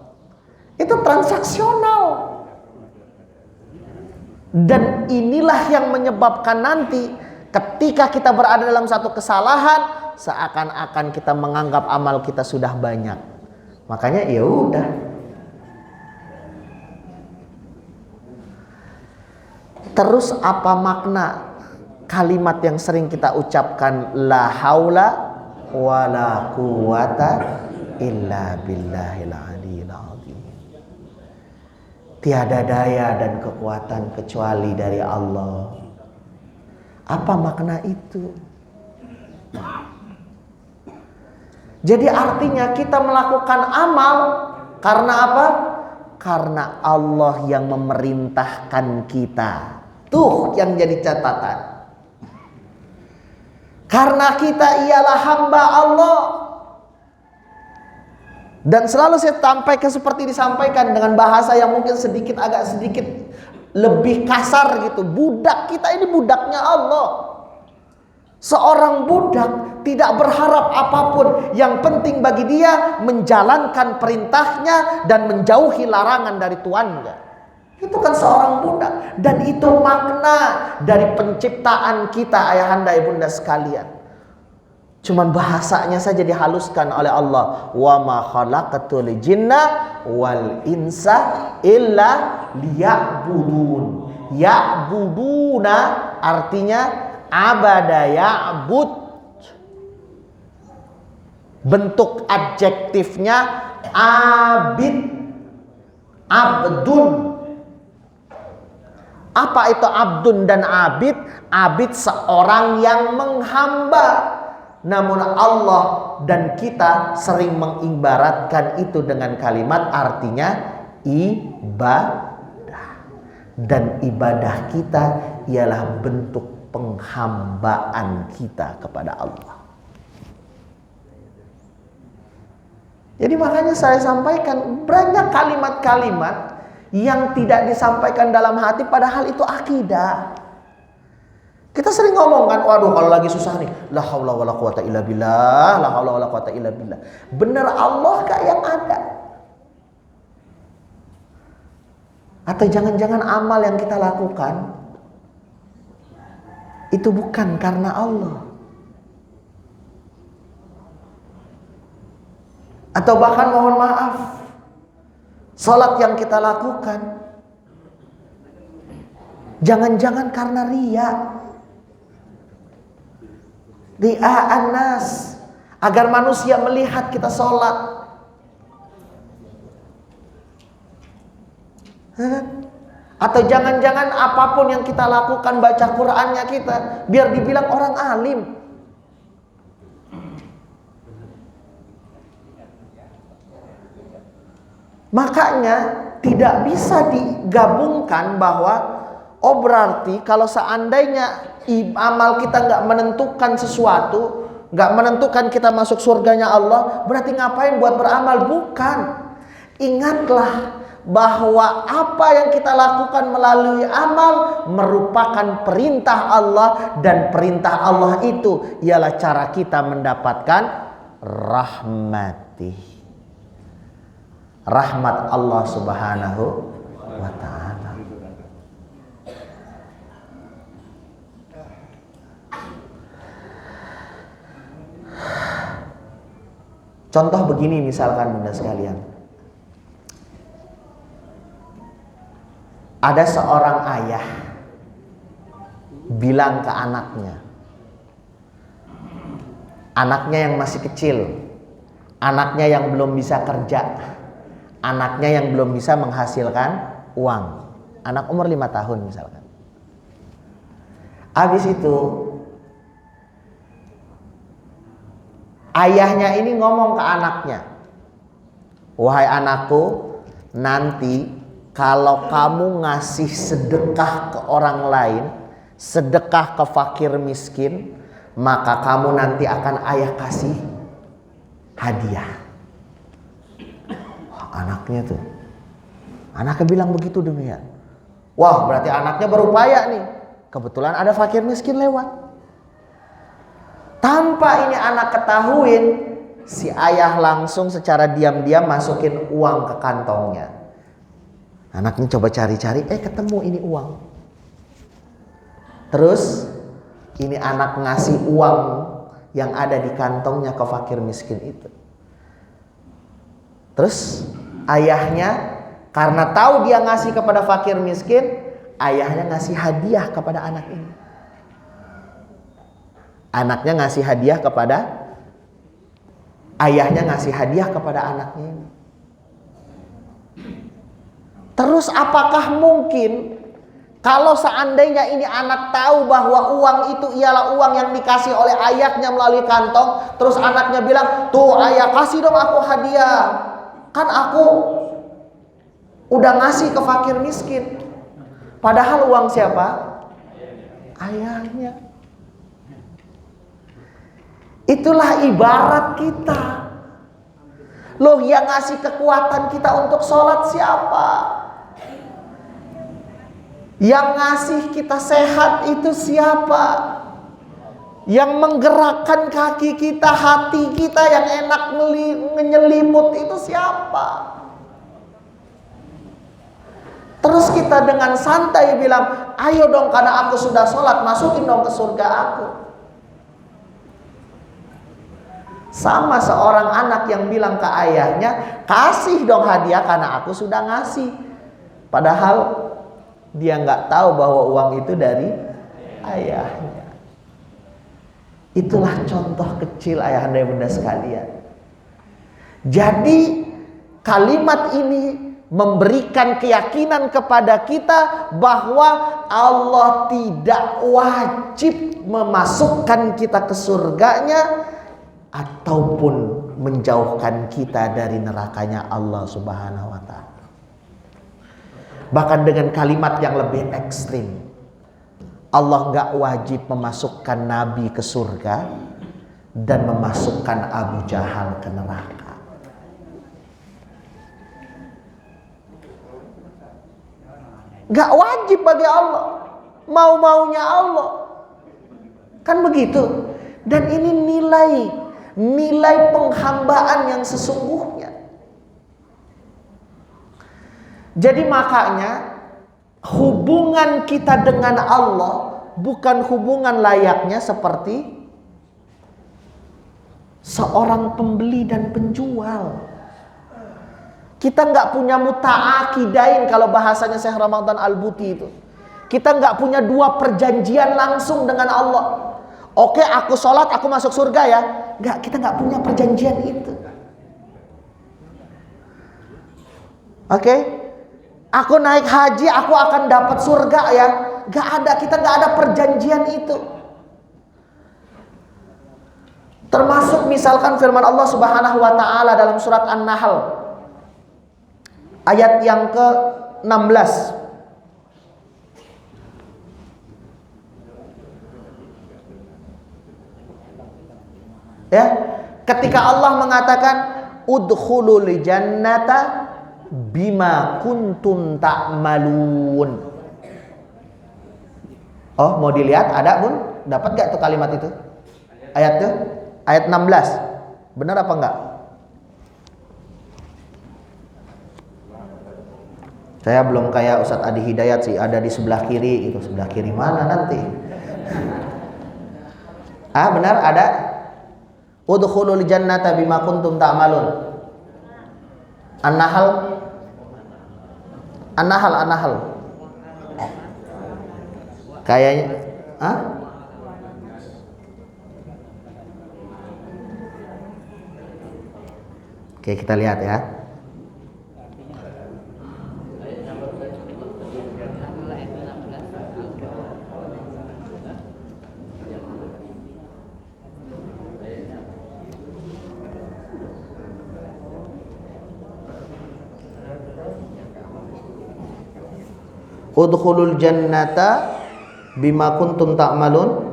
[SPEAKER 1] Itu transaksional. Dan inilah yang menyebabkan nanti ketika kita berada dalam satu kesalahan, seakan-akan kita menganggap amal kita sudah banyak. Makanya ya udah. Terus apa makna kalimat yang sering kita ucapkan, la haula wala quwata illa billahil aliyil azim. Tiada daya dan kekuatan kecuali dari Allah. Apa makna itu? Jadi artinya kita melakukan amal karena apa? Karena Allah yang memerintahkan kita. Tuh yang jadi catatan. Karena kita ialah hamba Allah. Dan selalu saya sampaikan seperti disampaikan dengan bahasa yang mungkin agak sedikit lebih kasar gitu. Budak kita ini budaknya Allah. Seorang budak tidak berharap apapun. Yang penting bagi dia menjalankan perintahnya dan menjauhi larangan dari tuannya. Itu kan seorang budak. Dan itu makna dari penciptaan kita, ayahanda ibunda sekalian. Cuman bahasanya saja dihaluskan oleh Allah. Wa ma khalaqatul jinna wal insa illa liya'budun. Ya'buduna artinya abada ya'bud. Bentuk adjektifnya abid, abdun. Apa itu abdun dan abid? Abid seorang yang menghamba. Namun Allah dan kita sering mengibaratkan itu dengan kalimat artinya ibadah. Dan ibadah kita ialah bentuk penghambaan kita kepada Allah. Jadi makanya saya sampaikan banyak kalimat-kalimat yang tidak disampaikan dalam hati padahal itu akidah. Kita sering ngomong kan, waduh kalau lagi susah nih, la haula wala quwata illa billah, la haula wala quwata illa billah. Benar Allah kah yang ada? Atau jangan-jangan amal yang kita lakukan itu bukan karena Allah? Atau bahkan mohon maaf, salat yang kita lakukan jangan-jangan karena riya. Ria'an nas, agar manusia melihat kita sholat. Atau jangan-jangan apapun yang kita lakukan, baca Qur'annya kita biar dibilang orang alim. Makanya tidak bisa digabungkan bahwa oh berarti kalau seandainya amal kita nggak menentukan sesuatu, nggak menentukan kita masuk surganya Allah, berarti ngapain buat beramal? Bukan. Ingatlah bahwa apa yang kita lakukan melalui amal merupakan perintah Allah, dan perintah Allah itu ialah cara kita mendapatkan rahmat Allah Subhanahu wa ta'ala. Contoh begini misalkan bunda sekalian. Ada seorang ayah bilang ke anaknya. Anaknya yang masih kecil, anaknya yang belum bisa kerja, anaknya yang belum bisa menghasilkan uang. Anak umur 5 tahun misalkan. Habis itu ayahnya ini ngomong ke anaknya, wahai anakku, nanti kalau kamu ngasih sedekah ke orang lain, sedekah ke fakir miskin, maka kamu nanti akan ayah kasih hadiah. Wah, anaknya bilang begitu demikian. Wah, berarti anaknya berupaya nih. Kebetulan ada fakir miskin lewat. Tanpa ini anak ketahuin, si ayah langsung secara diam-diam masukin uang ke kantongnya. Anaknya coba cari-cari, ketemu ini uang. Terus ini anak ngasih uang yang ada di kantongnya ke fakir miskin itu. Terus ayahnya karena tahu dia ngasih kepada fakir miskin, ayahnya ngasih hadiah kepada anak ini. Anaknya ngasih hadiah kepada ayahnya, ngasih hadiah kepada anaknya ini. Terus apakah mungkin kalau seandainya ini anak tahu bahwa uang itu ialah uang yang dikasih oleh ayahnya melalui kantong, terus anaknya bilang, tuh ayah kasih dong aku hadiah, kan aku udah ngasih ke fakir miskin. Padahal uang siapa? Ayahnya. Itulah ibarat kita. Loh, yang ngasih kekuatan kita untuk sholat siapa? Yang ngasih kita sehat itu siapa? Yang menggerakkan kaki kita, hati kita yang enak menyelimut itu siapa? Terus kita dengan santai bilang, ayo dong karena aku sudah sholat, masukin dong ke surga aku. Sama seorang anak yang bilang ke ayahnya, kasih dong hadiah karena aku sudah ngasih. Padahal dia nggak tahu bahwa uang itu dari ayahnya. Itulah contoh kecil ayahanda dan bunda sekalian. Jadi kalimat ini memberikan keyakinan kepada kita bahwa Allah tidak wajib memasukkan kita ke surganya ataupun menjauhkan kita dari nerakanya Allah Subhanahu wa ta'ala. Bahkan dengan kalimat yang lebih ekstrim, Allah gak wajib memasukkan Nabi ke surga dan memasukkan Abu Jahal ke neraka. Gak wajib bagi Allah, mau-maunya Allah. Kan begitu. Dan ini nilai penghambaan yang sesungguhnya. Jadi makanya hubungan kita dengan Allah bukan hubungan layaknya seperti seorang pembeli dan penjual. Kita nggak punya muta'akidain kalau bahasanya Syekh Ramadan Al-Buti itu. Kita nggak punya dua perjanjian langsung dengan Allah. Oke, aku sholat, aku masuk surga ya. Nggak, kita nggak punya perjanjian itu. Oke? Aku naik haji, aku akan dapat surga ya. Gak ada, kita gak ada perjanjian itu. Termasuk misalkan firman Allah Subhanahu wa ta'ala dalam surat An-Nahl ayat yang ke-16. Ya, ketika Allah mengatakan udkhulul jannata bima kuntum ta'malun. Oh, mau dilihat ada Bun? Dapat gak tuh kalimat itu? Ayat tuh? Ayat 16. Benar apa enggak? Saya belum kayak Ustadz Adi Hidayat sih, ada di sebelah kiri. Itu sebelah kiri mana nanti? Ah, benar ada. Udkhulul jannata bima kuntum ta'malun. An-Nahl. Kayaknya, Oke, kita lihat ya. Udkhulul jannata bima kuntum ta'malun.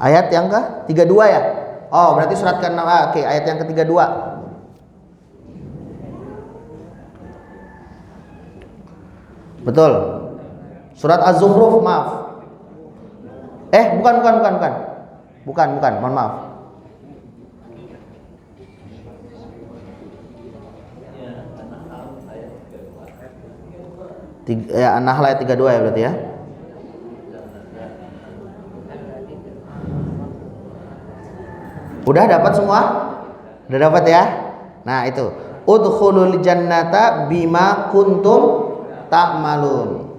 [SPEAKER 1] Ayat yang ke-32 ya? Oh, berarti surat ke-6. Oke, ayat yang ke-32. Betul. Surat Az-Zukhruf, maaf. Bukan, mohon maaf. An-Nahl ayat 32 ya berarti ya. Udah dapat semua? Udah dapat ya? Nah, itu. Udkhulul jannata bima kuntum ta'malun.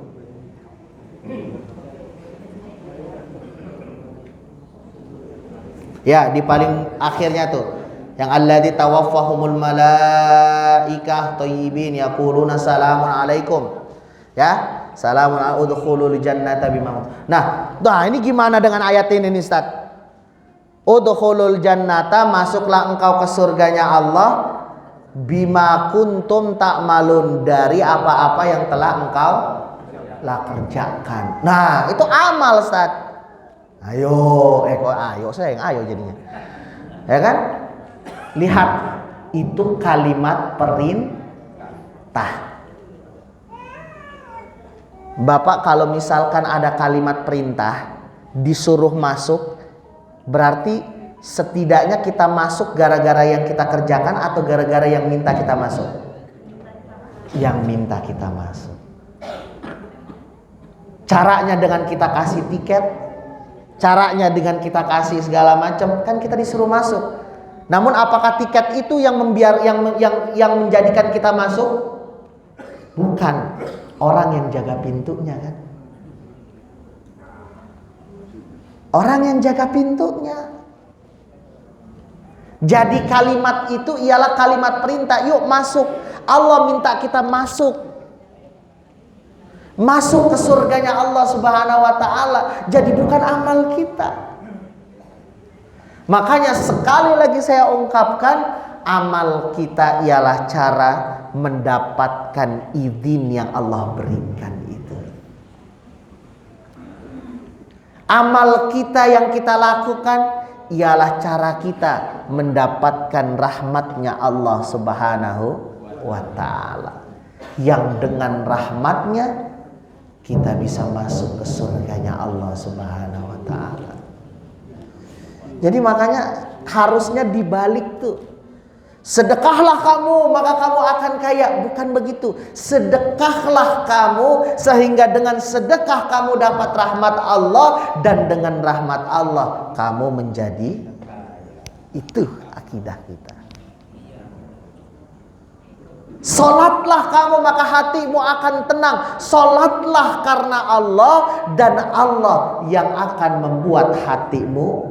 [SPEAKER 1] Ya, di paling akhirnya tuh. Yang alladzi tawaffahumul malaikah thayyibin yaquluna salamun alaikum. Ya, salamun udkhulul jannata bima. Nah, ini gimana dengan ayat ini nih, Ustaz? Udkhulul jannata, masuklah engkau ke surganya Allah, bima kuntum ta'malun, dari apa-apa yang telah engkau kerjakan. Nah, itu amal, Ustaz. Ayo, ayo, saya yang ayo jadinya. Ya kan? Lihat, itu kalimat perintah. Bapak kalau misalkan ada kalimat perintah disuruh masuk, berarti setidaknya kita masuk gara-gara yang kita kerjakan atau gara-gara yang minta kita masuk? Yang minta kita masuk. Caranya dengan kita kasih tiket, caranya dengan kita kasih segala macam, kan kita disuruh masuk. Namun apakah tiket itu yang menjadikan kita masuk? Bukan. Orang yang jaga pintunya kan. Orang yang jaga pintunya. Jadi kalimat itu ialah kalimat perintah. Yuk masuk. Allah minta kita masuk. Masuk ke surganya Allah Subhanahu wa ta'ala. Jadi bukan amal kita. Makanya sekali lagi saya ungkapkan, amal kita ialah cara mendapatkan izin yang Allah berikan itu. Amal kita yang kita lakukan ialah cara kita mendapatkan rahmatnya Allah Subhanahu wa ta'ala. Yang dengan rahmatnya kita bisa masuk ke surganya Allah Subhanahu wa ta'ala. Jadi makanya harusnya dibalik tuh. Sedekahlah kamu maka kamu akan kaya. Bukan begitu. Sedekahlah kamu sehingga dengan sedekah kamu dapat rahmat Allah, dan dengan rahmat Allah kamu menjadi. Itu akidah kita. Salatlah kamu maka hatimu akan tenang. Salatlah karena Allah, dan Allah yang akan membuat hatimu.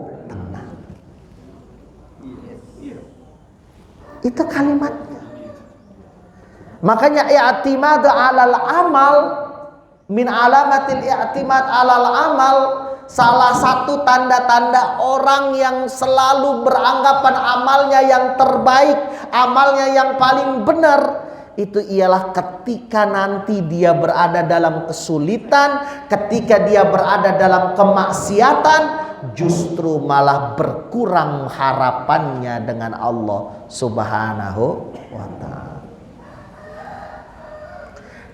[SPEAKER 1] Itu kalimatnya. Makanya i'timad 'alal amal min alamatil i'timad 'alal amal. Salah satu tanda-tanda orang yang selalu beranggapan amalnya yang terbaik, amalnya yang paling benar, itu ialah ketika nanti dia berada dalam kesulitan, ketika dia berada dalam kemaksiatan, justru malah berkurang harapannya dengan Allah Subhanahu wa ta'ala.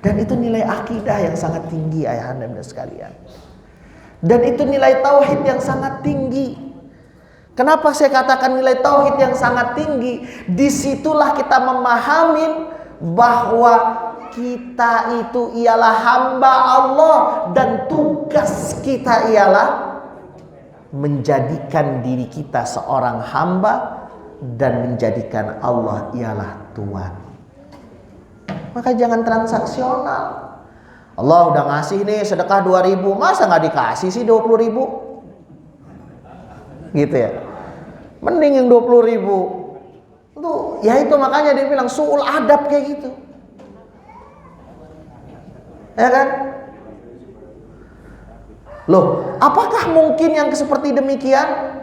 [SPEAKER 1] Dan itu nilai akidah yang sangat tinggi, ayahanda dan sekalian. Dan itu nilai tauhid yang sangat tinggi. Kenapa saya katakan nilai tauhid yang sangat tinggi? Disitulah kita memahami bahwa kita itu ialah hamba Allah, dan tugas kita ialah menjadikan diri kita seorang hamba dan menjadikan Allah ialah Tuhan. Maka jangan transaksional. Allah udah ngasih nih sedekah 2.000, masa nggak dikasih sih 20.000? Gitu ya. Mending yang 20.000. Itu ya, itu makanya dia bilang su'ul adab kayak gitu. Ya kan? Loh, apakah mungkin yang seperti demikian?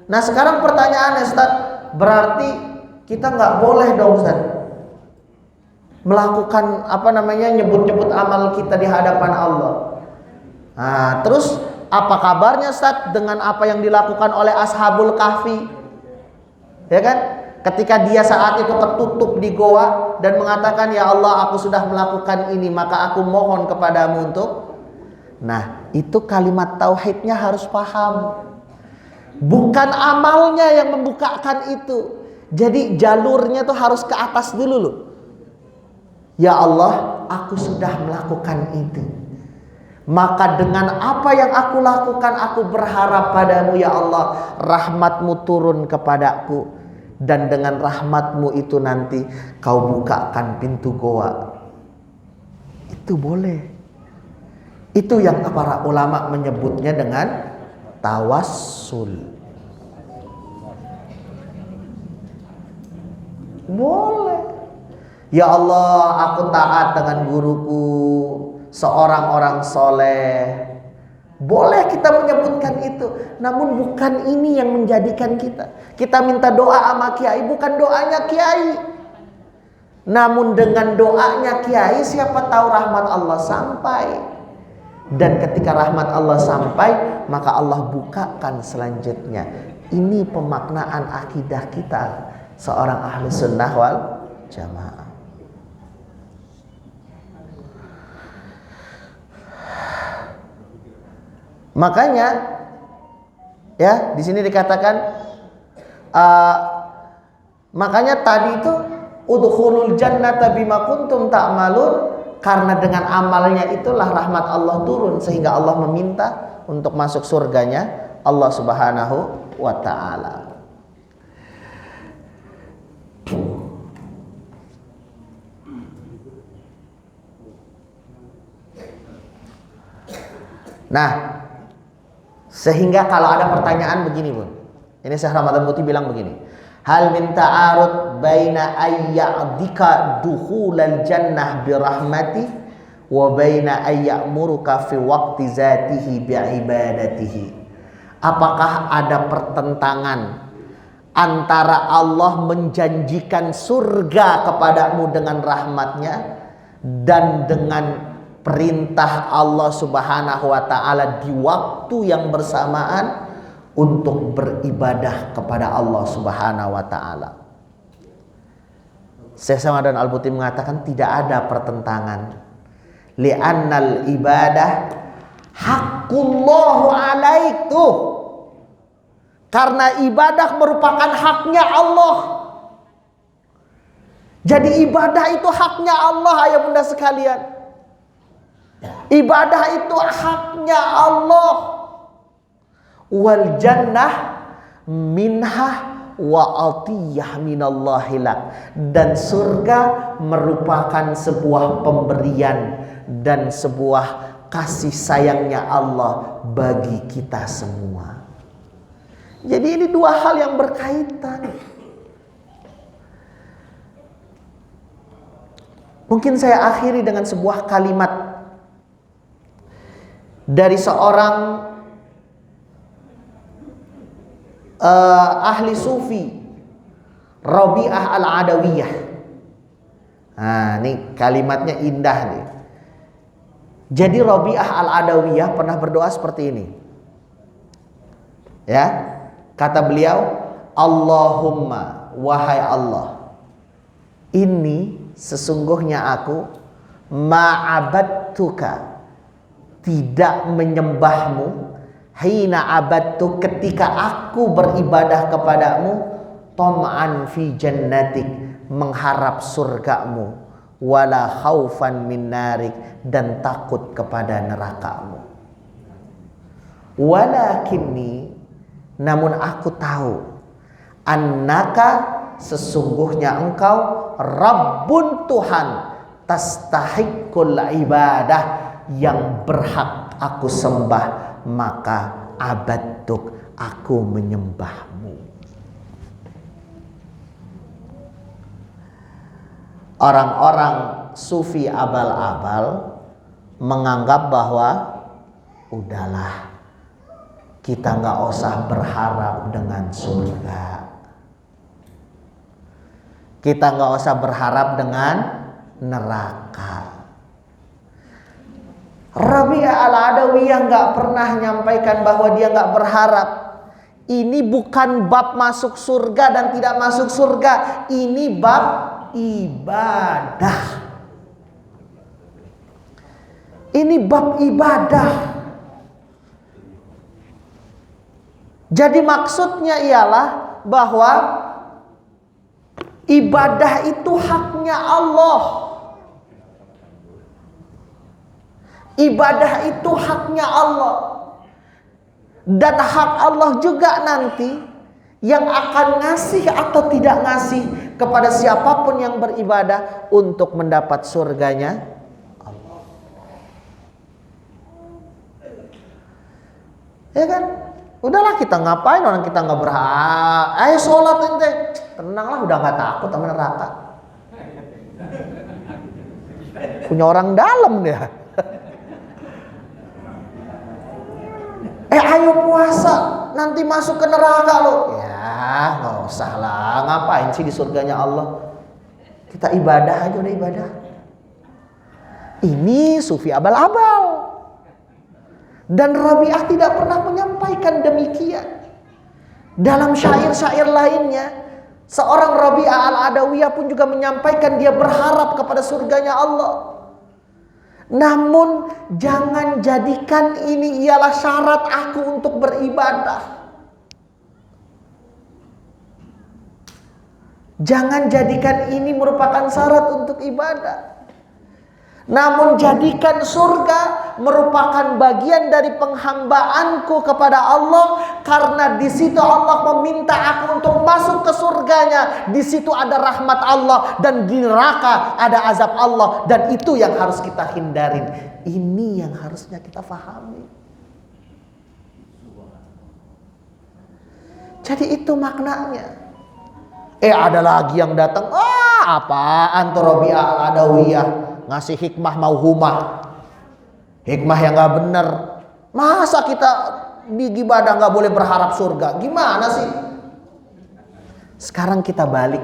[SPEAKER 1] Nah sekarang pertanyaannya, Ustaz, berarti kita nggak boleh dong, Ustaz, melakukan nyebut-nyebut amal kita di hadapan Allah. Nah, terus apa kabarnya, Ustaz, dengan apa yang dilakukan oleh Ashabul Kahfi? Ya kan? Ketika dia saat itu tertutup di goa dan mengatakan, ya Allah, aku sudah melakukan ini, maka aku mohon kepadamu untuk. Nah, itu kalimat tauhidnya harus paham. Bukan amalnya yang membukakan itu. Jadi jalurnya tuh harus ke atas dulu loh. Ya Allah, aku sudah melakukan itu. Maka dengan apa yang aku lakukan, aku berharap padamu ya Allah, rahmatmu turun kepadaku. Dan dengan rahmatmu itu nanti kau bukakan pintu goa. Itu boleh. Itu yang para ulama menyebutnya dengan tawassul. Boleh. Ya Allah, aku taat dengan guruku, seorang orang soleh. Boleh kita menyebutkan itu. Namun bukan ini yang menjadikan kita. Kita minta doa sama kiai, bukan doanya kiai. Namun dengan doanya kiai, siapa tahu rahmat Allah sampai. Dan ketika rahmat Allah sampai, maka Allah bukakan selanjutnya. Ini pemaknaan akidah kita, seorang ahli sunnah wal jamaah. Makanya ya di sini dikatakan makanya tadi itu udkhulul jannata bima kuntum ta'malun, karena dengan amalnya itulah rahmat Allah turun sehingga Allah meminta untuk masuk surganya Allah Subhanahu wa taala. Nah, sehingga kalau ada pertanyaan begini Bun, ini Syekh Ramadan Muti bilang begini, hal min ta'arud baina ayya'dika dukhulal jannah birahmati wa baina ayya'muruka fi waqti zatihi bi'ibadatihi. Apakah ada pertentangan antara Allah menjanjikan surga kepadamu dengan rahmatnya dan dengan perintah Allah Subhanahu wa taala di waktu yang bersamaan untuk beribadah kepada Allah Subhanahu wa taala? Syekh Ramadan Al-Buti mengatakan tidak ada pertentangan. Li'annal ibadah haqqullahu alaik tuh. Karena ibadah merupakan haknya Allah. Jadi ibadah itu haknya Allah, ayah bunda sekalian. Ibadah itu haknya Allah. Wal jannah minha wa atiyah minallahi lak. Dan surga merupakan sebuah pemberian dan sebuah kasih sayangnya Allah bagi kita semua. Jadi ini dua hal yang berkaitan. Mungkin saya akhiri dengan sebuah kalimat dari seorang ahli sufi, Rabi'ah al-Adawiyah. Nah, ini kalimatnya indah nih. Jadi Rabi'ah al-Adawiyah pernah berdoa seperti ini. Ya, kata beliau, Allahumma, wahai Allah, ini sesungguhnya aku ma'abadtuka, tidak menyembahmu, hina abadtu, ketika aku beribadah kepadamu, tom'an fi jannatik, mengharap surgamu, wala khaufan min narik, dan takut kepada nerakamu. Walakinni, namun aku tahu, annaka, sesungguhnya engkau Rabbun Tuhan, tastahiqul ibadah, yang berhak aku sembah, maka abadtuk, aku menyembahmu. Orang-orang sufi abal-abal menganggap bahwa udahlah, kita nggak usah berharap dengan surga, kita nggak usah berharap dengan neraka. Rabi'ah al-Adawiyah nggak pernah nyampaikan bahwa dia nggak berharap. Ini bukan bab masuk surga dan tidak masuk surga. Ini bab ibadah. Ini bab ibadah. Jadi maksudnya ialah bahwa ibadah itu haknya Allah. Ibadah itu haknya Allah. Dan hak Allah juga nanti yang akan ngasih atau tidak ngasih kepada siapapun yang beribadah untuk mendapat surganya Allah. Ya kan? Udahlah, kita ngapain orang kita nggak berhak. Ayo sholat ente. Tenanglah, udah nggak takut sama neraka. Punya orang dalam dia. Ayo puasa, nanti masuk ke neraka lo. Ya nggak usah lah, ngapain sih di surganya Allah. Kita ibadah aja, udah ibadah. Ini sufi abal-abal. Dan Rabi'ah tidak pernah menyampaikan demikian. Dalam syair-syair lainnya, seorang Rabi'ah al-Adawiyah pun juga menyampaikan dia berharap kepada surganya Allah. Namun jangan jadikan ini ialah syarat aku untuk beribadah. Jangan jadikan ini merupakan syarat untuk ibadah. Namun jadikan surga merupakan bagian dari penghambaanku kepada Allah, karena di situ Allah meminta aku untuk masuk ke surganya. Di situ ada rahmat Allah dan di neraka ada azab Allah, dan itu yang harus kita hindarin. Ini yang harusnya kita fahami. Jadi itu maknanya. Ada lagi yang datang, apaan tuh Rabi'ah al-Adawiyah ngasih hikmah mauhumah, hikmah yang gak bener. Masa kita di ibadah gak boleh berharap surga? Gimana sih? Sekarang kita balik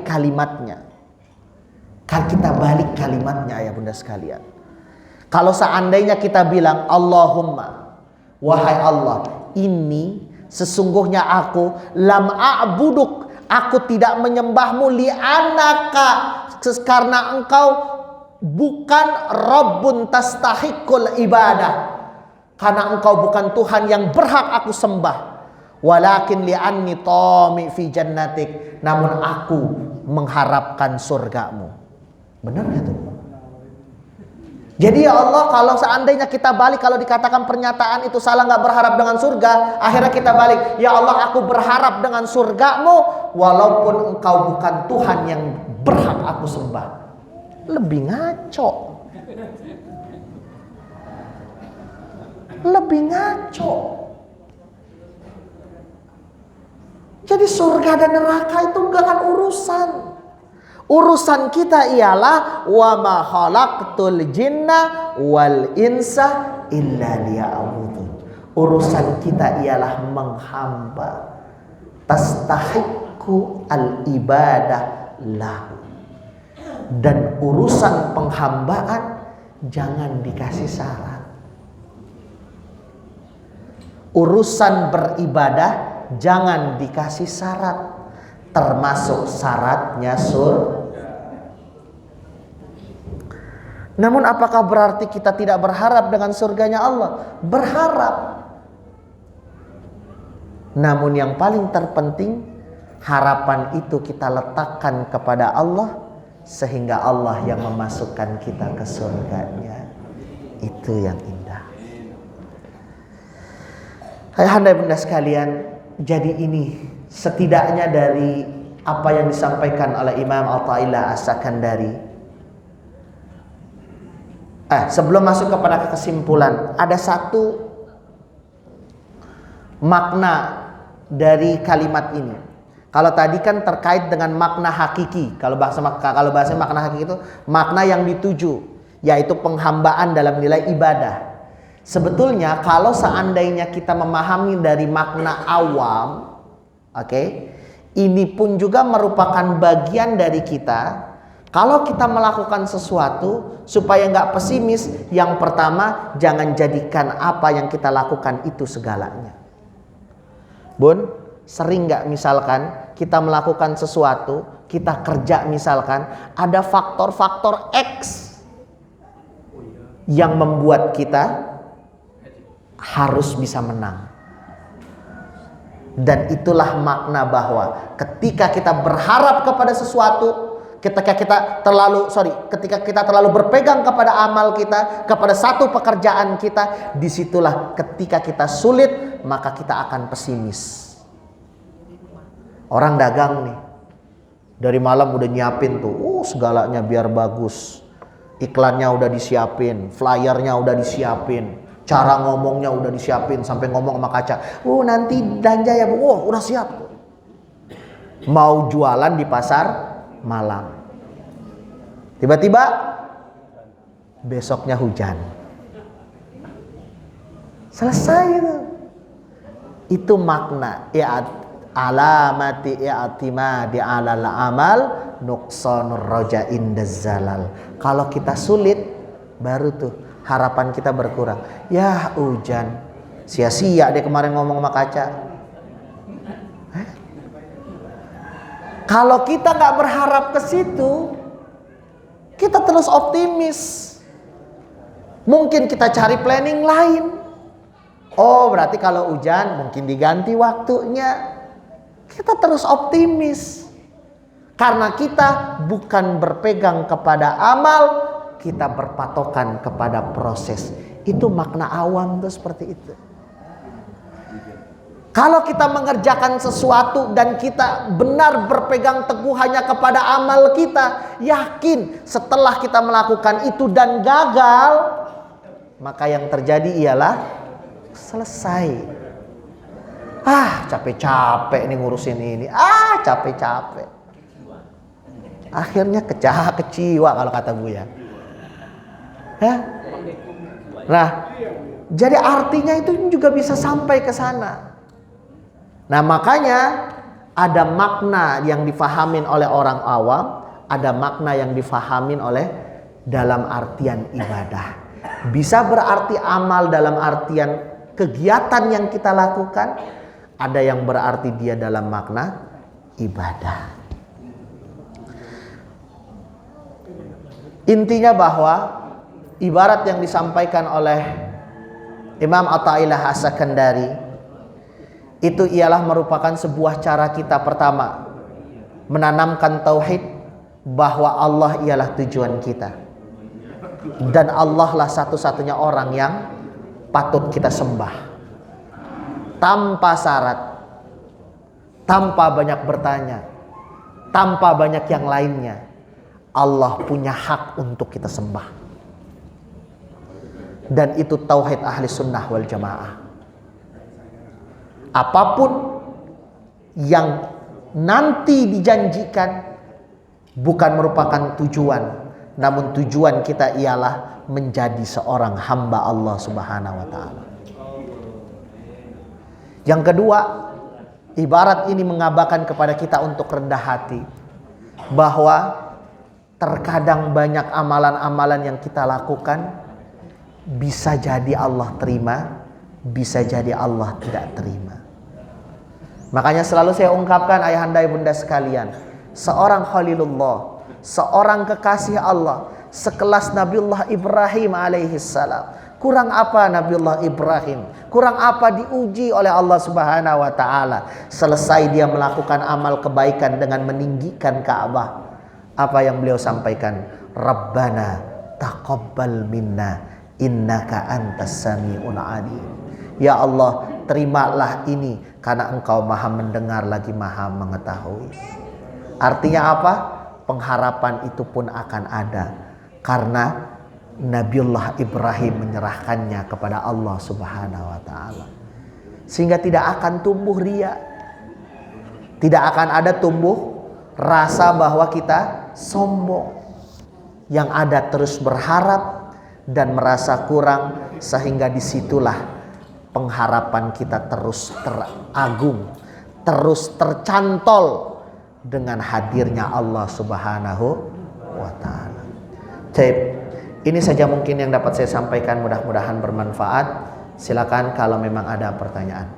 [SPEAKER 1] kalimatnya. Kita balik kalimatnya ya bunda sekalian. Kalau seandainya kita bilang Allahumma, wahai Allah, ini sesungguhnya aku lam a'buduk, aku tidak menyembahmu li'anaka, karena engkau bukan Rabbun tastahiqul ibadah, karena engkau bukan Tuhan yang berhak aku sembah. Walakin li'anni tami fi jannatik, namun aku mengharapkan surgamu. Benar gak tuh? Jadi ya Allah, kalau seandainya kita balik, kalau dikatakan pernyataan itu salah, nggak berharap dengan surga, akhirnya kita balik, ya Allah, aku berharap dengan surgamu walaupun engkau bukan Tuhan yang berhak aku sembah. Lebih ngaco. Lebih ngaco. Jadi surga dan neraka itu gak akan urusan. Urusan kita ialah wa ma khalaqtul jinna wal insa illa liya'budun. Urusan kita ialah menghamba, tastahiqu al ibadah lahu. Dan urusan penghambaan jangan dikasih syarat. Urusan beribadah jangan dikasih syarat, termasuk syaratnya surga. Namun apakah berarti kita tidak berharap dengan surganya Allah? Berharap. Namun yang paling terpenting, harapan itu kita letakkan kepada Allah, sehingga Allah yang memasukkan kita ke surganya. Itu yang indah. Ayahanda bunda sekalian, jadi ini setidaknya dari apa yang disampaikan oleh Imam Athaillah As-Sakandari. Sebelum masuk kepada kesimpulan, ada satu makna dari kalimat ini. Kalau tadi kan terkait dengan makna hakiki. Kalau bahasa makna hakiki itu makna yang dituju, yaitu penghambaan dalam nilai ibadah. Sebetulnya kalau seandainya kita memahami dari makna awam, ini pun juga merupakan bagian dari kita. Kalau kita melakukan sesuatu supaya nggak pesimis, yang pertama jangan jadikan apa yang kita lakukan itu segalanya. Bun, sering nggak misalkan kita melakukan sesuatu, kita kerja misalkan, ada faktor-faktor X yang membuat kita harus bisa menang. Dan itulah makna bahwa ketika kita berharap kepada sesuatu, ketika kita terlalu berpegang kepada amal kita, kepada satu pekerjaan kita, disitulah ketika kita sulit, maka kita akan pesimis. Orang dagang nih, dari malam udah nyiapin tuh, segalanya biar bagus. Iklannya udah disiapin, flyernya udah disiapin, cara ngomongnya udah disiapin, sampai ngomong sama kaca, nanti belanja ya Bu, udah siap. Mau jualan di pasar malam, tiba-tiba besoknya hujan, selesai itu. Itu makna alamati i'timadi 'alal amal nuqsanur raja indaz zalal. Kalau kita sulit, baru tuh harapan kita berkurang. Ya hujan, sia-sia dia kemarin ngomong sama kaca. Kalau kita nggak berharap ke situ, kita terus optimis. Mungkin kita cari planning lain. Oh, berarti kalau hujan mungkin diganti waktunya. Kita terus optimis. Karena kita bukan berpegang kepada amal, kita berpatokan kepada proses. Itu makna awam tuh seperti itu. Kalau kita mengerjakan sesuatu dan kita benar berpegang teguh hanya kepada amal kita, yakin setelah kita melakukan itu dan gagal, maka yang terjadi ialah selesai. Capek-capek nih ngurusin ini. Capek-capek. Akhirnya kecewa kalau kata Buya. Nah, jadi artinya itu juga bisa sampai ke sana. Nah, makanya ada makna yang difahamin oleh orang awam, ada makna yang difahamin oleh dalam artian ibadah. Bisa berarti amal dalam artian kegiatan yang kita lakukan, ada yang berarti dia dalam makna ibadah. Intinya bahwa ibarat yang disampaikan oleh Imam Athaillah As-Sakandari itu ialah merupakan sebuah cara kita pertama menanamkan tauhid bahwa Allah ialah tujuan kita dan Allah lah satu-satunya orang yang patut kita sembah tanpa syarat, tanpa banyak bertanya, tanpa banyak yang lainnya. Allah punya hak untuk kita sembah. Dan itu tauhid ahli sunnah wal jamaah. Apapun yang nanti dijanjikan bukan merupakan tujuan, namun tujuan kita ialah menjadi seorang hamba Allah Subhanahu wa taala. Yang kedua, ibarat ini mengabarkan kepada kita untuk rendah hati, bahwa terkadang banyak amalan-amalan yang kita lakukan bisa jadi Allah terima, bisa jadi Allah tidak terima. Makanya selalu saya ungkapkan ayahanda ibunda sekalian, seorang Khalilullah, seorang kekasih Allah, sekelas Nabiullah Ibrahim alaihissalam, kurang apa Nabiullah Ibrahim, kurang apa diuji oleh Allah Subhanahu wa taala. Selesai dia melakukan amal kebaikan dengan meninggikan Ka'bah, apa yang beliau sampaikan? Rabbana taqabbal minna innaka antas sami'ul alim. Ya Allah, terimalah ini karena Engkau Maha mendengar lagi Maha mengetahui. Artinya apa? Pengharapan itu pun akan ada karena Nabiullah Ibrahim menyerahkannya kepada Allah Subhanahu wa taala. Sehingga tidak akan tumbuh riya. Tidak akan ada tumbuh rasa bahwa kita sombong. Yang ada terus berharap dan merasa kurang, sehingga disitulah pengharapan kita terus teragung, terus tercantol dengan hadirnya Allah Subhanahu wa taala. Ini saja mungkin yang dapat saya sampaikan, mudah-mudahan bermanfaat. Silakan kalau memang ada pertanyaan.